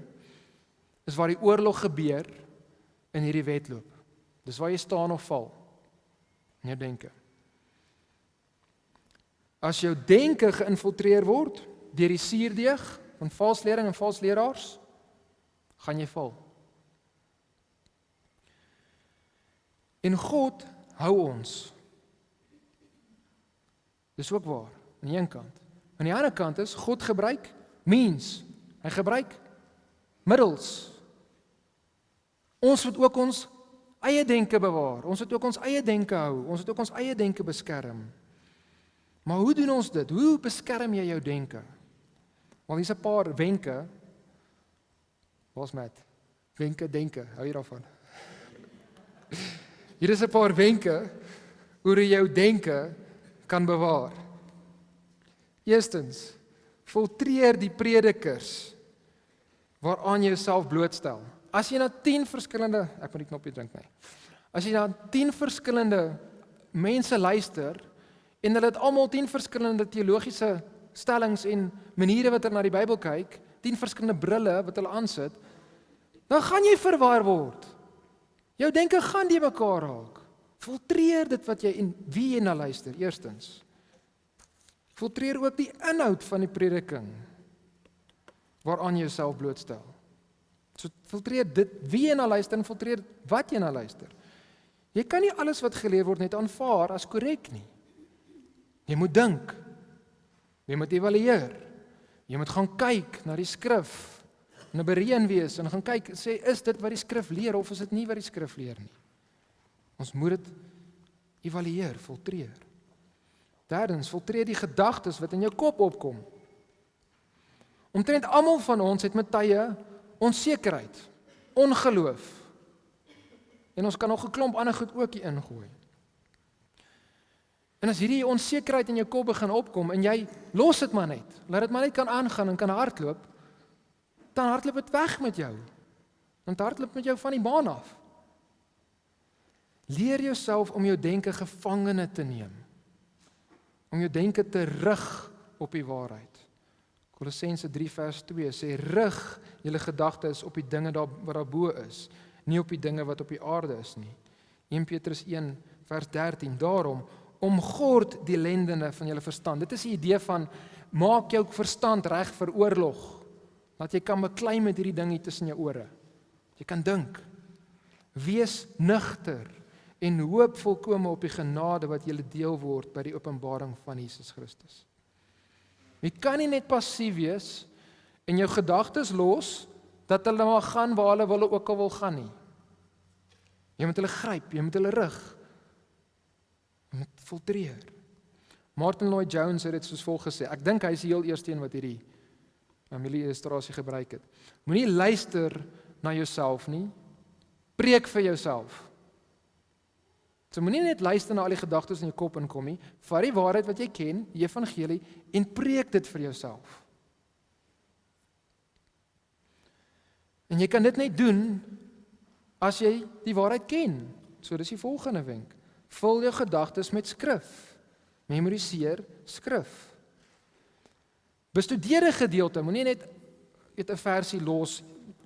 is waar die oorlog gebeur in hierdie wedloop. Dis waar jy staan of val. In jou denke. As jou denke geïnfiltreer word deur die suurdeeg van valslering en valsleraars, gaan jy val. En God hou ons. Dis ook waar, aan die een kant. Aan die ander kant is, God gebruik means. Hy gebruik middels. Ons moet ook ons eie denke bewaar. Ons moet ook ons eie denke hou. Ons moet ook ons eie denke beskerm. Maar hoe doen ons dit? Hoe beskerm jy jou denke? Want hier's 'n paar wenke. Waar's Matt? Wenke, denke. Hou jy daarvan? Hier is 'n paar wenke hoe jy jou denke kan bewaar. Eerstens, filtreer die predikers waaraan jy jouself blootstel. As jy na 10 verskillende, ek moet die knoppie drink nie. As jy na 10 verskillende mense luister en hulle het almal 10 verskillende teologiese stellings en maniere wat hulle na die Bybel kyk, 10 verskillende brille wat hulle aansit, dan gaan jy verwar word. Jou denke gaan die mekaar raak. Filtreer dit wat jy en wie jy na luister, eerstens. Filtreer ook die inhoud van die prediking waaraan jy jouself blootstel. So filtreer dit wie jy na luister en filtreer wat jy na luister. Jy kan nie alles wat geleer word net aanvaar as korrek nie. Jy moet dink. Jy moet evalueer. Jy moet gaan kyk na die skrif. En 'n bereën wees en gaan kyk en sê, is dit wat die skrif leer of is dit nie wat die skrif leer nie? Ons moet dit evalueer, filtreer. Derdens, filtreer die gedagtes wat in jou kop opkom. Omtrent almal van ons het met tye onsekerheid, ongeloof. En ons kan nog 'n klomp ander goed ook hier ingooi. En as hierdie onsekerheid in jou kop begin opkom en jy los dit maar net, laat dit maar net kan aangaan en kan hardloop, dan hardloop dit weg met jou. Dan hardloop met jou van die baan af. Leer jouself om jou denke gevangene te neem. Om jou denke te rig op die waarheid. Kolossense 3 vers 2 sê, rig julle gedagtes op die dinge wat daarbo is, nie op die dinge wat op die aarde is nie. 1 Petrus 1 vers 13, daarom, omgord die lendene van julle verstand. Dit is die idee van, maak jou verstand reg vir oorlog, dat jy kan beklei met hierdie ding hier tussen jou ore. Jy kan dink, wees nugter, en hoop volkome op die genade wat julle deel word by die openbaring van Jesus Christus. Jy kan nie net passief wees en jou gedagtes los dat hulle maar gaan waar hulle ook al wil gaan nie. Jy moet hulle gryp, jy moet hulle rig. Jy moet filtreer. Martin Lloyd-Jones het dit soos volg gesê. Ek dink hy is die heel eerste een wat hierdie familie-illustrasie gebruik het. Moenie luister na jouself nie. Preek vir jouself. So moenie net luister na al die gedagtes in jou kop inkom nie, vat die waarheid wat jy ken, die evangelie, en preek dit vir jouself. En jy kan dit net doen as jy die waarheid ken. So dis die volgende wenk. Vul jou gedagtes met skrif. Memoriseer skrif. Bestudeer 'n gedeelte, moenie net 'n versie los.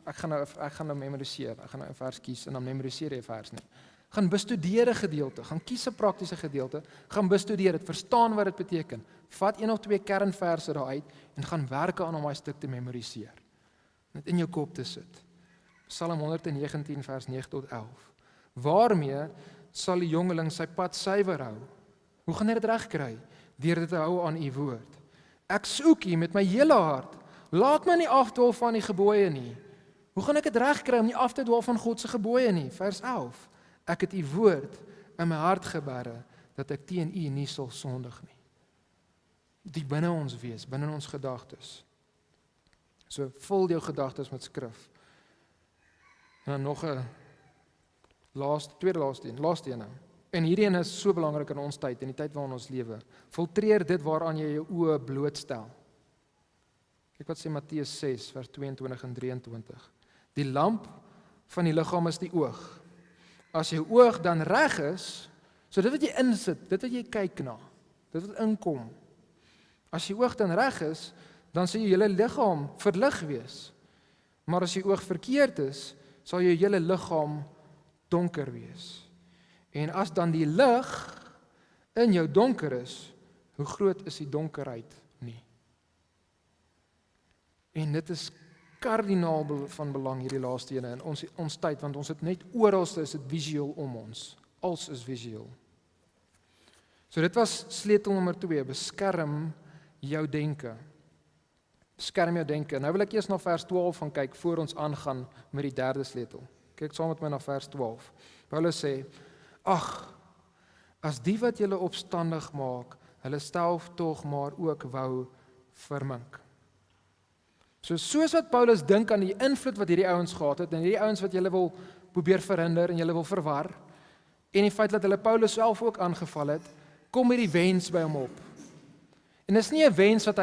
Ek gaan nou memoriseer. Ek gaan nou 'n vers kies en dan memoriseer jy 'n vers nie. Gaan bestudeer 'n gedeelte, gaan kies 'n praktiese gedeelte, gaan bestudeer dit, verstaan wat dit beteken. Vat 1 of 2 kernverse daaruit en gaan werk aan om daai stuk te memoriseer. Dit in jou kop te sit. Psalm 119 vers 9 tot 11. Waarmee sal die jongeling sy pad suiwer hou? Hoe gaan hy dit regkry? Deur dit te hou aan u woord. Ek soek u met my hele hart. Laat my nie afdwaal van die gebooie nie. Hoe gaan ek dit regkry om nie af te dwaal van God se gebooie nie? Vers 11. Ek het u woord in my hart geberre, dat ek teen u nie sal sondig nie. Die binne ons wees, binne ons gedagtes. So vul jou gedagtes met skrif. En dan nog 'n tweede laaste een. En hierdie een is so belangrik in ons tyd, in die tyd waarin ons lewe. Filtreer dit waaraan jy jou oë blootstel. Kyk wat sê Matteus 6 vers 22 en 23. Die lamp van die liggaam is die oog. As jou oog dan reg is, so dit wat jy insit, dit wat jy kyk na, dit wat inkom. As jou oog dan reg is, dan sal jou hele liggaam verlig wees. Maar as jou oog verkeerd is, sal jou hele liggaam donker wees. En as dan die lig in jou donker is, hoe groot is die donkerheid nie? En dit is kardinaal van belang hierdie laaste ene in ons tyd, want ons het net oralste is dit visueel om ons. Alles is visueel. So dit was sleutel nommer 2, beskerm jou denke. Beskerm jou denke. Nou wil ek eers na vers 12 van kyk, voor ons aangaan met die derde sleutel. Kyk saam met my na vers 12. Paulus sê, ag, as die wat julle opstandig maak, hulle self tog maar ook wou vermink. Soos wat Paulus dink aan die invloed wat hierdie ouens gehad het, en hierdie ouens wat julle wil probeer verhinder, en julle wil verwar, en die feit dat hulle Paulus self ook aangeval het, kom hierdie wens by hom op. En dis nie 'n wens wat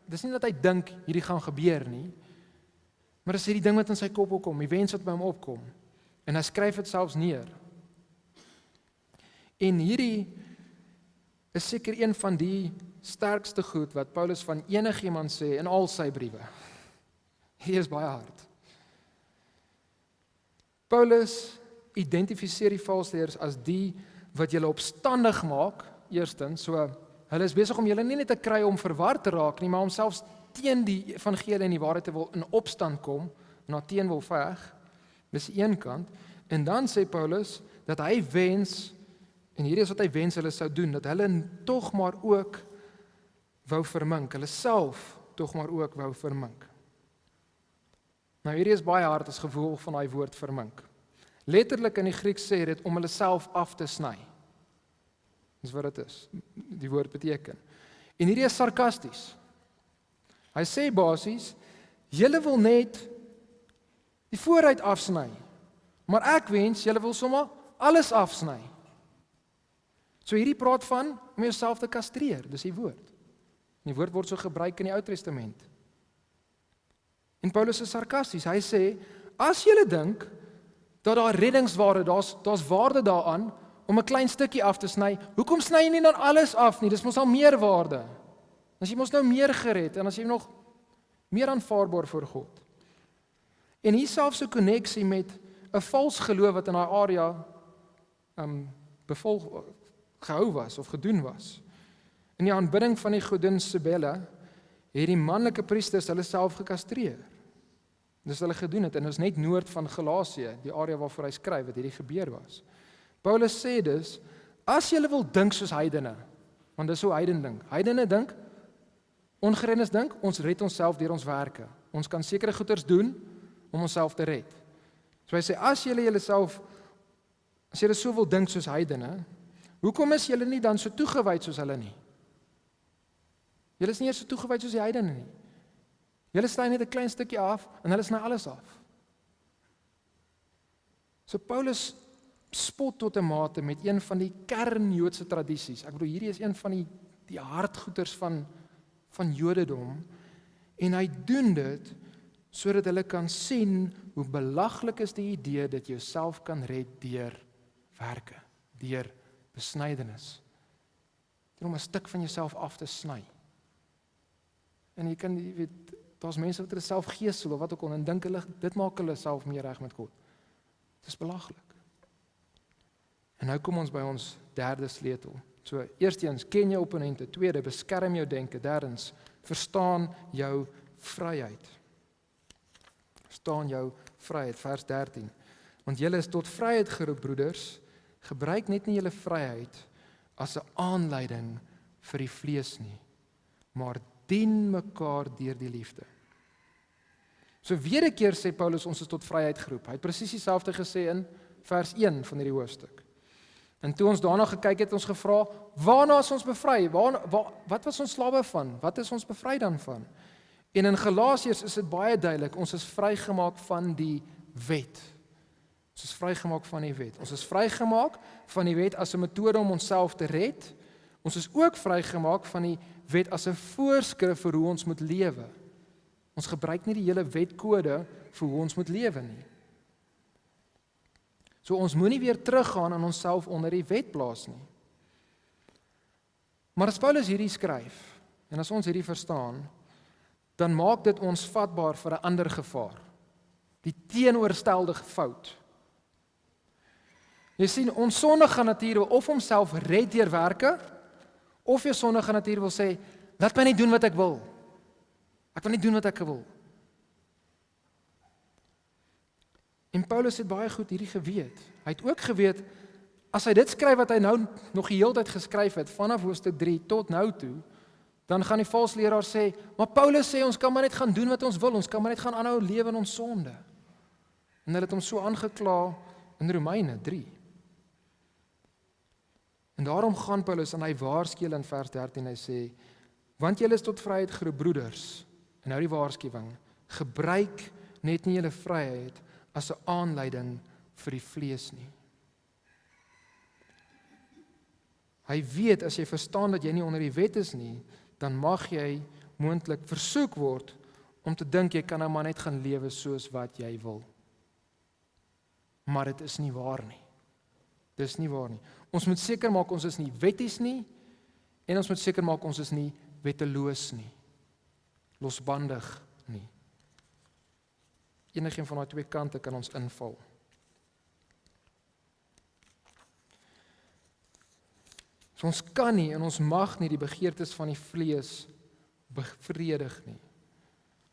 dis nie dat hy dink hierdie gaan gebeur nie, maar dis hierdie ding wat in sy kop opkom, die wens wat by hom opkom. En hy skryf dit selfs neer. En hierdie is seker een van die sterkste goed wat Paulus van enigiemand sê in al sy briewe. Hier is baie hard. Paulus identifiseer die valsleerders as die wat julle opstandig maak, eerstens, so hulle is besig om julle nie net te kry om verward te raak nie, maar om selfs teen die evangelie en die waarheid te wil in opstand kom, na teen wil veg. Dis die een kant. En dan sê Paulus dat hy wens, en hierdie is wat hy wens hulle sou doen, dat hulle tog maar ook wou vermink, hulle self tog maar ook wou vermink. Nou hierdie is baie hard as gevolg van daai woord vermink. Letterlik in die Grieks sê dit om hulle self af te sny. Dis wat dit is, die woord beteken. En hierdie is sarkasties. Hy sê basies, julle wil net die vooruit afsny, maar ek wens julle wil sommer alles afsny. So hierdie praat van om jouself te kastreer, dis die woord. Die woord word so gebruik in die Ou Testament. En Paulus is sarkasties. Hy sê, as julle dink dat daar reddingswaarde, daar's waarde daaraan om 'n klein stukkie af te sny, hoekom sny jy nie dan alles af nie? Dis mos al meer waarde. As jy mos nou meer gered en as jy nog meer aanvaarbaar voor God. En hier selfs 'n koneksie met 'n vals geloof wat in daai area gehou was of gedoen was. In die aanbidding van die godin Cybele het die manlike priesters hulle self gekastreer. Dis hulle gedoen het en dit is net noord van Galasië, die area waarvoor hy skryf wat hierdie gebeur was. Paulus sê dus, as julle wil dink soos heidene, want dis hoe heidene dink. Heidene dink, ongerendes dink, ons red onsself deur ons werke. Ons kan sekere goeders doen om onsself te red. So hy sê, as julle so wil dink soos heidene, hoekom is julle nie dan so toegewyd soos hulle nie? Julle is nie eers so toegewyd soos die heidene nie. Julle sny net 'n klein stukkie af en hulle sny alles af. So Paulus spot tot 'n mate met een van die kern Joodse tradisies. Ek bedoel hierdie is een van die hartgoeders van Jodendom en hy doen dit sodat hulle kan sien hoe belaglik is die idee dat jy jouself kan red deur werke, deur besnydenis. Om 'n stuk van jouself af te sny. En jy weet, daar's mense wat hulle self geesel of wat ook al en dink hulle dit maak hulle self meer reg met God. Dit is belaglik. En nou kom ons by ons derde sleutel. So eerstens ken jou opponente, tweede beskerm jou denke, derdens verstaan jou vryheid. Verstaan jou vryheid, vers 13. Want julle is tot vryheid geroep, broeders. Gebruik net nie julle vryheid as 'n aanleiding vir die vlees nie, maar dien mekaar deur die liefde. So weer 'n keer sê Paulus ons is tot vryheid geroep. Hy het presies dieselfde gesê in vers 1 van hierdie hoofstuk. En toe ons daarna gekyk het, ons gevra, waarna is ons bevry? Wat was ons slawe van? Wat is ons bevry dan van? En in Galasiërs is dit baie duidelik, ons is vrygemaak van die wet. Ons is vrygemaak van die wet. Ons is vrygemaak van die wet as 'n metode om onsself te red. Ons is ook vrygemaak van die wet as 'n voorskrif vir hoe ons moet lewe. Ons gebruik nie die hele wetkode vir hoe ons moet lewe nie. So ons moenie weer teruggaan en onsself onder die wet plaas nie. Maar as Paulus hierdie skryf, en as ons hierdie verstaan, dan maak dit ons vatbaar vir 'n ander gevaar. Die teenoorgestelde fout. Jy sien, ons sondige natuur wil of homself red deur werke, of jou sondige natuur wil sê, laat my net doen wat ek wil. Ek wil net doen wat ek wil. En Paulus het baie goed hierdie geweet. Hy het ook geweet, as hy dit skryf wat hy nou nog die hele tyd geskryf het, vanaf hoofstuk 3 tot nou toe, dan gaan die valse leraar sê, maar Paulus sê, ons kan maar net gaan doen wat ons wil, ons kan maar net gaan aanhou lewe in ons sonde. En hulle het hom so aangekla in Romeine 3. En daarom gaan Paulus en hy waarsku in vers 13, hy sê, want julle is tot vryheid geroep, broeders, en nou die waarskuwing, gebruik net nie julle vryheid as 'n aanleiding vir die vlees nie. Hy weet, as jy verstaan dat jy nie onder die wet is nie, dan mag jy moontlik versoek word om te dink jy kan nou maar net gaan lewe soos wat jy wil. Maar dit is nie waar nie. Dis nie waar nie. Ons moet seker maak ons is nie wetties nie, en ons moet seker maak ons is nie wetteloos nie. Losbandig nie. Enigeen van daai twee kante kan ons inval. So ons kan nie en ons mag nie die begeertes van die vlees bevredig nie.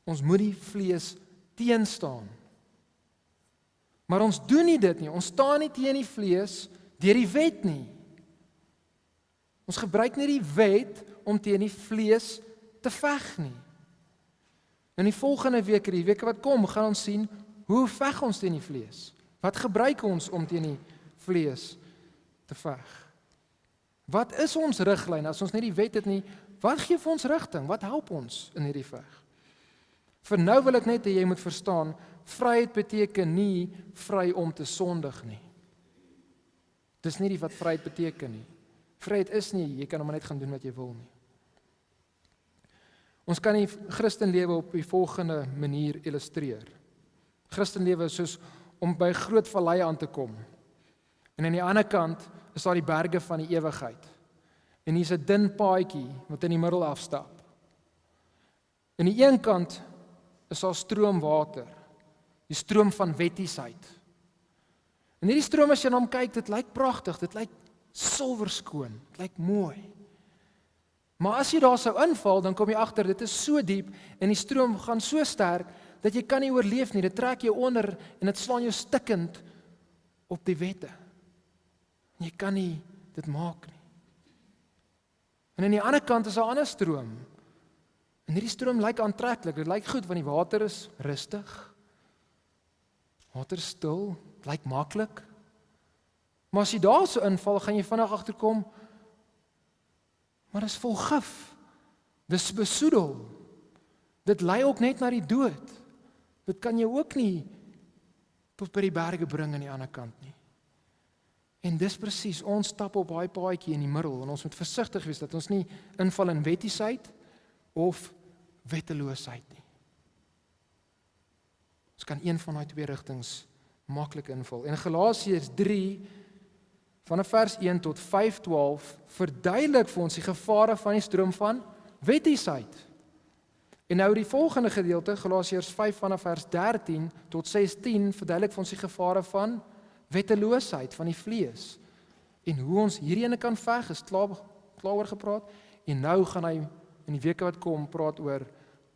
Ons moet die vlees teenstaan. Maar ons doen nie dit nie. Ons staan nie teen die vlees deur die wet nie. Ons gebruik nie die wet om teen die vlees te veg nie. In die volgende weke, die weke wat kom, gaan ons sien hoe veg ons teen die vlees. Wat gebruik ons om teen die vlees te veg? Wat is ons riglyn as ons nie die wet het nie? Wat gee vir ons rigting? Wat help ons in hierdie veg? Vir nou wil ek net hê jy moet verstaan, vryheid beteken nie vry om te sondig nie. Dis nie wat vryheid beteken nie. Vryheid is nie, jy kan hom net gaan doen wat jy wil nie. Ons kan die Christenlewe op die volgende manier illustreer. Christenlewe is soos om by 'n groot vallei aan te kom. En aan die ander kant is daar die berge van die ewigheid. En hier's 'n dun paadjie wat in die middel afstap. Aan die een kant is daar stroom water, die stroom van wettiesheid. En hierdie stroom, as jy na hom kyk, dit lyk pragtig, dit lyk silwerskoon, dit lyk mooi. Maar as jy daar sou inval, dan kom jy agter, dit is so diep en die stroom gaan so sterk dat jy kan nie oorleef nie. Dit trek jou onder en dit slaan jou stikkend op die wette. Jy kan nie dit maak nie. En aan die ander kant is 'n ander stroom. En hierdie stroom lyk aantreklik. Dit lyk goed want die water is rustig. Water is stil, dit lyk maklik. Maar as jy daar so inval, gaan jy vinnig agterkom, maar dit is vol gif. Dis besoedel. Dit lei ook net na die dood. Dit kan jou ook nie tot by die berge bring aan die ander kant nie. En dis presies, ons stap op daai paadjie in die middel en ons moet versigtig wees dat ons nie inval in wettiesheid of wetteloosheid nie. Ons kan een van daai twee rigtings maklik inval. En Galasiërs 3 vanaf vers 1 tot 5:12 verduidelik vir ons die gevare van die stroom van wettiesheid. En nou die volgende gedeelte, Galasiërs 5 vanaf vers 13 tot 16, verduidelik vir ons die gevare van wetteloosheid, van die vlees. En hoe ons hierdie ene kan veg, is klaar oor gepraat. En nou gaan hy in die weke wat kom praat oor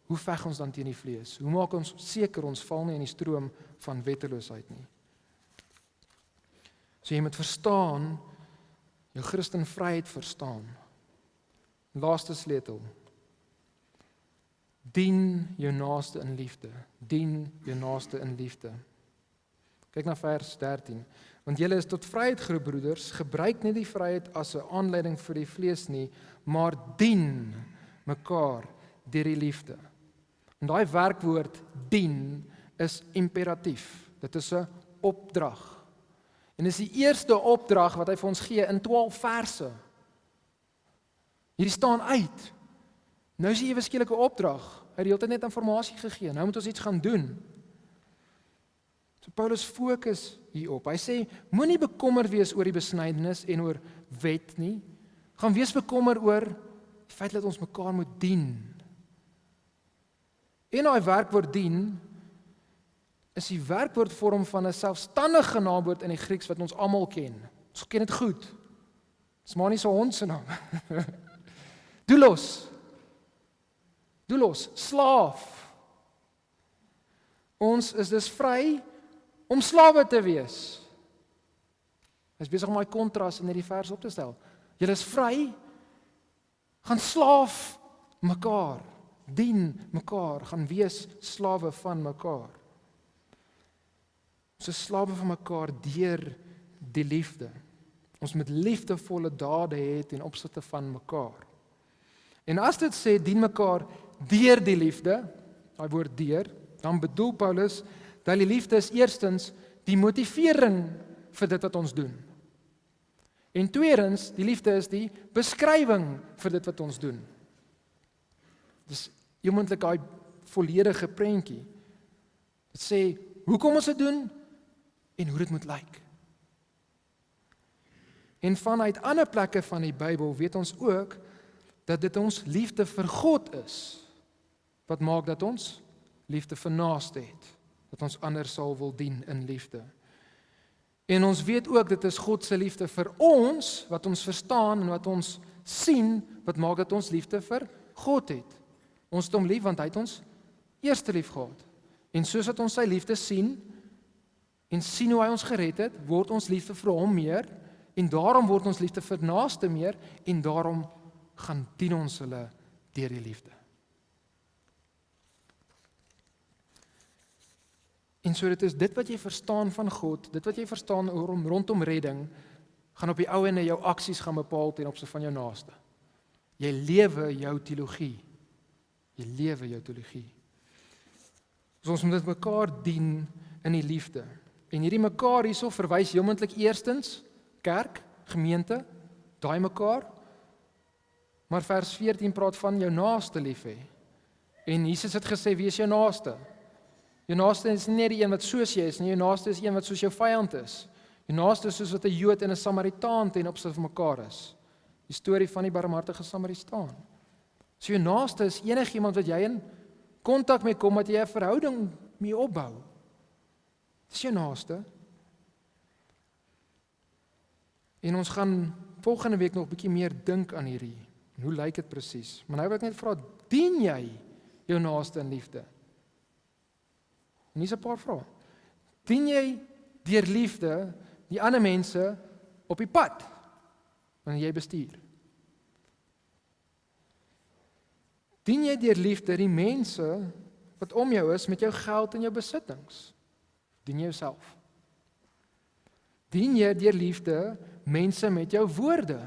hoe veg ons dan teen die vlees? Hoe maak ons seker ons val nie in die stroom van wetteloosheid nie? So jy moet verstaan, jou Christenvryheid verstaan. Laaste sleutel. Dien jou naaste in liefde. Dien jou naaste in liefde. Kyk na vers 13. Want julle is tot vryheid geroep, broeders, gebruik nie die vryheid as 'n aanleiding vir die vlees nie, maar dien mekaar deur die liefde. En daai werkwoord dien is imperatief. Dit is 'n opdrag. En dis die eerste opdrag wat hy vir ons gee in 12 verse. Hierdie staan uit. Nou is die ewe skielike opdrag. Hy het die hele tyd net informasie gegee. Nou moet ons iets gaan doen. So Paulus fokus hierop. Hy sê, moenie bekommerd wees oor die besnydenis en oor wet nie. Gaan wees bekommerd oor die feit dat ons mekaar moet dien. En daai werkwoord dien is die werkwoordvorm van 'n selfstandige naamwoord in die Grieks wat ons almal ken. Ons ken dit goed. Dis maar nie so hond se naam. Doulos, slaaf. Ons is dus vry om slawe te wees. Hy is besig om daai kontras in hierdie vers op te stel. Julle is vry, gaan slaaf mekaar, dien mekaar, gaan wees slawe van mekaar. Ons is slawe van mekaar deur die liefde. Ons moet liefdevolle dade hê ten opsigte van mekaar. En as dit sê dien mekaar deur die liefde, daai woord deur, dan bedoel Paulus dat die liefde is eerstens die motivering vir dit wat ons doen. En tweedens, die liefde is die beskrywing vir dit wat ons doen. Dis eenmoontlik daai volledige prentjie. Dit sê hoekom ons dit doen en hoe dit moet lyk. En vanuit ander plekke van die Bybel weet ons ook dat dit ons liefde vir God is wat maak dat ons liefde vir naaste het, dat ons ander sal wil dien in liefde. En ons weet ook dit is God se liefde vir ons wat ons verstaan en wat ons sien wat maak dat ons liefde vir God het. Ons het hom lief want hy het ons eerste lief gehad. En soos wat ons sy liefde sien en sien hoe hy ons gered het, word ons liefde vir hom meer en daarom word ons liefde vir naaste meer en daarom gaan dien ons hulle deur die liefde. En so dit is dit wat jy verstaan van God, dit wat jy verstaan rondom redding, gaan op die ou ende jou aksies gaan bepaal ten opsigte van jou naaste. Jy lewe jou teologie. Jy lewe jou teologie. So ons moet dit mekaar dien in die liefde. En hierdie mekaar hierso verwys heelmoontlik eerstens kerk, gemeente, daai mekaar. Maar vers 14 praat van jou naaste lief hê. En Jesus het gesê wie is jou naaste? Jou naaste is nie net die een wat soos jy is nie, jou naaste is een wat soos jou vyand is. Jou naaste is soos wat 'n Jood en 'n Samaritaan ten opsigte van mekaar is. Die storie van die barmhartige Samaritaan. So jou naaste is enigiemand wat jy in kontak mee kom, wat jy 'n verhouding mee opbou. Dis jou naaste. En ons gaan volgende week nog 'n bietjie meer dink aan hierdie. En hoe lyk dit presies? Maar nou wil ek net vra, dien jy jou naaste in liefde? En hier's 'n paar vrae. Dien jy deur liefde die ander mense op die pad wanneer jy bestuur? Dien jy deur liefde die mense wat om jou is met jou geld en jou besittings? Dien jy jouself? Dien jy deur liefde mense met jou woorde?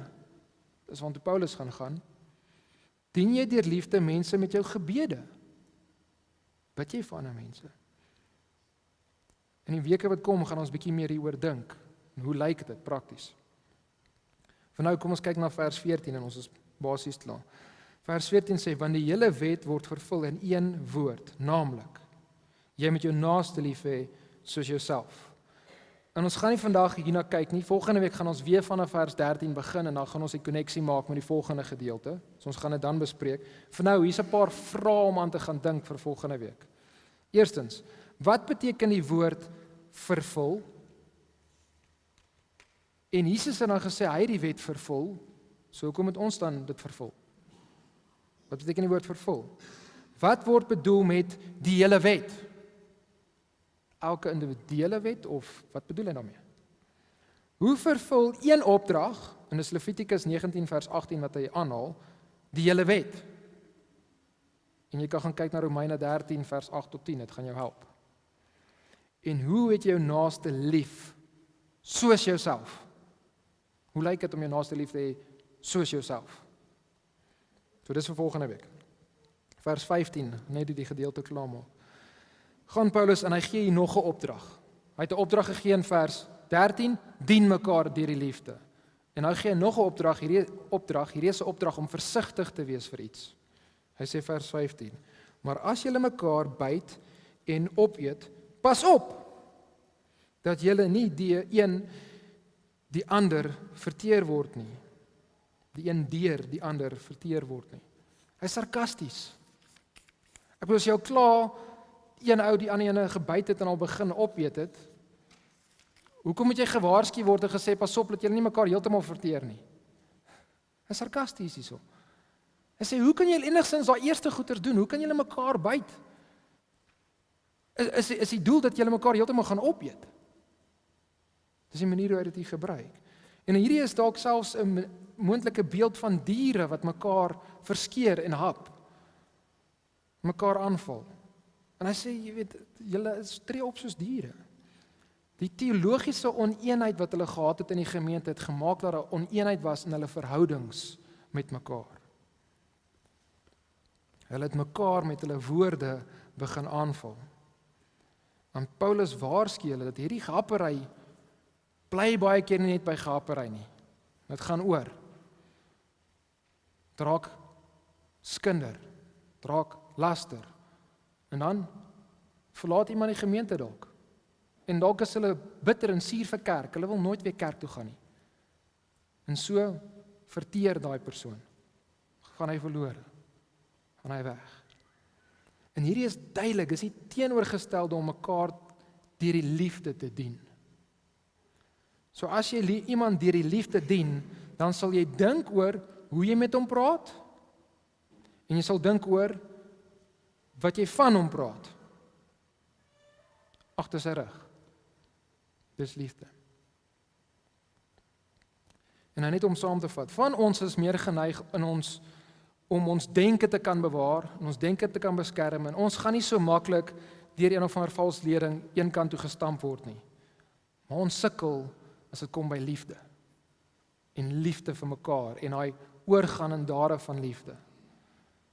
Dis waartoe Paulus gaan. Dien jy deur liefde mense met jou gebede? Bid jy vir ander mense? In die weke wat kom gaan ons bietjie meer hieroor dink. En hoe lyk dit prakties? Vir nou kom ons kyk na vers 14 en ons is basies klaar. Vers 14 sê, want die hele wet word vervul in een woord, naamlik, jy moet jou naaste lief hê soos jouself. En ons gaan nie vandag hierna kyk nie, volgende week gaan ons weer vanaf vers 13 begin en dan gaan ons die koneksie maak met die volgende gedeelte. So ons gaan dit dan bespreek. Vir nou, hier's 'n paar vrae om aan te gaan dink vir volgende week. Eerstens, wat beteken die woord vervul? En Jesus het dan gesê hy het die wet vervul, so hoekom moet ons dan dit vervul? Wat beteken die woord vervul? Wat word bedoel met die hele wet? Elke individuele wet of wat bedoel hy daarmee? Hoe vervul een opdrag, en dis Levitikus 19 vers 18 wat hy aanhaal, die hele wet? En jy kan gaan kyk na Romeine 13 vers 8 tot 10, dit gaan jou help. En hoe het jou naaste lief soos jouself? Hoe lyk dit om jou naaste lief te hê soos jouself? So dis vir volgende week. Vers 15, net die gedeelte klaar maak. Gaan Paulus en hy gee hier nog 'n opdrag. Hy het 'n opdrag gegee in vers 13, dien mekaar deur die liefde. En nou gee hy nog 'n opdrag, hierdie is 'n opdrag om versigtig te wees vir iets. Hy sê vers 15, Maar as julle mekaar byt en opeet, pas op dat julle nie die ander verteer word nie. Die een deur die ander verteer word nie. Hy is sarkasties. Ek bedoel as jy al klaar een ou die ander ene gebyt het en al begin opeet het, hoekom moet jy gewaarsku word en gesê pas op dat julle nie mekaar heeltemal verteer nie? Hy is sarkasties hierso. Hy sê hoe kan julle enigstens daai eerste goeters doen? Hoe kan julle mekaar byt? Is die doel dat julle mekaar heeltemal gaan opeet? Dis die manier hoe hy dit hier gebruik. En hierdie is dalk selfs 'n moontlike beeld van diere wat mekaar verskeer en hap. Mekaar aanval. En hy sê, jy weet, julle is tree op soos diere. Die teologiese oneenheid wat hulle gehad het in die gemeente het gemaak dat daar 'n oneenheid was in hulle verhoudings met mekaar. Hulle het mekaar met hulle woorde begin aanval. Want Paulus waarsku hulle dat hierdie gehappery bly baie keer nie net by gehappery nie. Dit gaan oor. Draak skinder, draak laster. En dan verlaat iemand die gemeente dalk. En dalk is hulle bitter en suur vir kerk. Hulle wil nooit weer kerk toe gaan nie. En so verteer daai persoon. Gaan hy verlore. Gaan hy weg. En hierdie is duidelik, is die teenoorgestelde om mekaar deur die liefde te dien. So as jy iemand deur die liefde dien, dan sal jy dink oor hoe jy met hom praat. En jy sal dink oor wat jy van hom praat. Agter sy rug. Dis liefde. En net om saam te vat, van ons is meer geneig in ons om ons denke te kan bewaar, en ons denke te kan beskerm, en ons gaan nie so maklik deur een of ander valslering een kant toe gestamp word nie. Maar ons sukkel as dit kom by liefde. En liefde vir mekaar, en daai oorgaan in dade van liefde.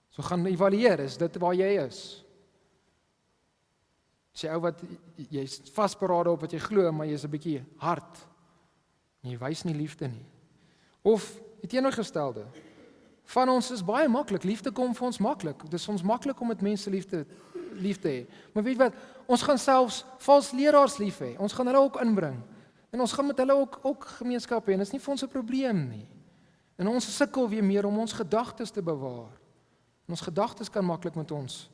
So gaan evalueer, is dit waar jy is? As jy ou wat, jy's vasberade op wat jy glo, maar jy's 'n bietjie hard, en jy wys nie liefde nie. Of die teenoorgestelde, van ons is baie maklik, liefde kom vir ons maklik, dis ons maklik om met mense lief te hê. Maar weet wat, ons gaan selfs vals leraars lief hê, ons gaan hulle ook inbring, en ons gaan met hulle ook gemeenskap hê, en dis nie vir ons 'n probleem nie. En ons sukkel weer meer om ons gedagtes te bewaar. En ons gedagtes kan maklik met ons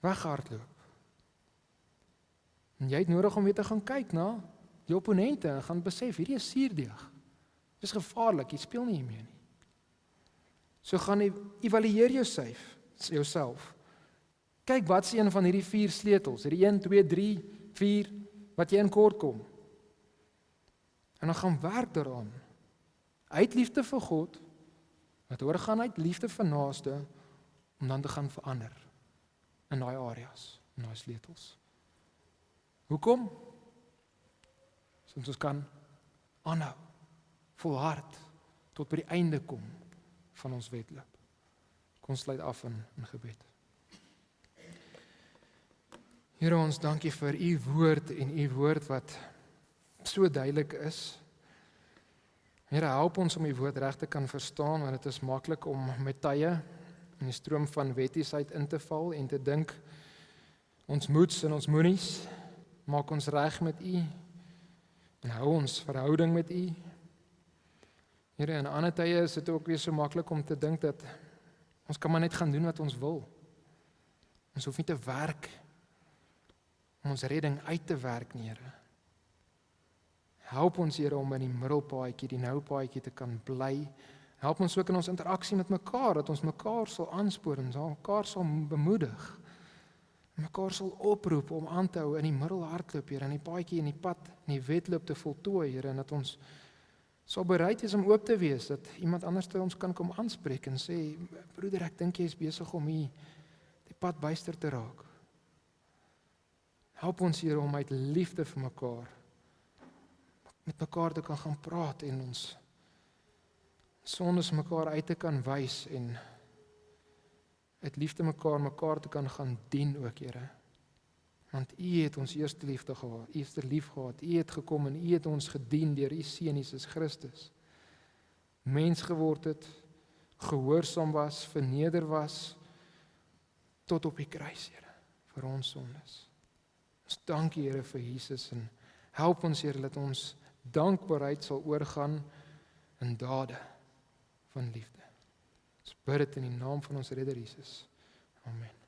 weghardloop. En jy het nodig om weer te gaan kyk na die opponente en gaan besef, hierdie is suurdeeg. Dis gevaarlik, jy speel nie hiermee nie. So gaan evalueer jouself. Kyk wat is een van hierdie 4 sleutels, hierdie 1, 2, 3, 4 wat jy in kort kom. En dan gaan werk daaraan. Uit liefde vir God, wat oorgaan uit liefde vir naaste, om dan te gaan verander in daai areas, in daai sleutels. Hoekom? Sodat ons kan aanhou, volhard, tot by die einde kom van ons wedloop. Kom ons sluit af in gebed. Here, ons dankie vir u woord en u woord wat so duidelik is. Here, help ons om die woord reg te kan verstaan, want dit is maklik om met tye in die stroom van wettiesheid in te val en te dink ons moets en ons moenies maak ons reg met u en hou ons verhouding met u. Here, in ander tye is dit ook weer so maklik om te dink dat ons kan maar net gaan doen wat ons wil. Ons hoef nie te werk om ons redding uit te werk nie, Here. Help ons, Here, om in die middelpaadjie, die nou paadjie te kan bly. Help ons ook in ons interaksie met mekaar, dat ons mekaar sal aanspoor en mekaar sal bemoedig. En mekaar sal oproep om aan te hou in die middelhardloop, Here, in die paadjie, in die pad, in die wedloop te voltooi, Here, en dat ons sal bereid is om oop te wees, dat iemand anders te ons kan kom aanspreek en sê, broeder, ek dink jy is besig om die pad byster te raak. Help ons, Here, om uit liefde vir mekaar, met mekaar te kan gaan praat en ons sondes mekaar uit te kan wys en uit liefde mekaar te kan gaan dien ook, Here. Want u het ons eerste lief gehad, u het gekom en u het ons gedien deur u seun Jesus Christus. Mens geword het, gehoorsaam was, verneder was, tot op die kruis, Here, vir ons sondes. Ons dank U, Here, vir Jesus en help ons, Here, dat ons dankbaarheid sal oorgaan in dade van liefde. Ons bid dit in die naam van ons Redder Jesus. Amen.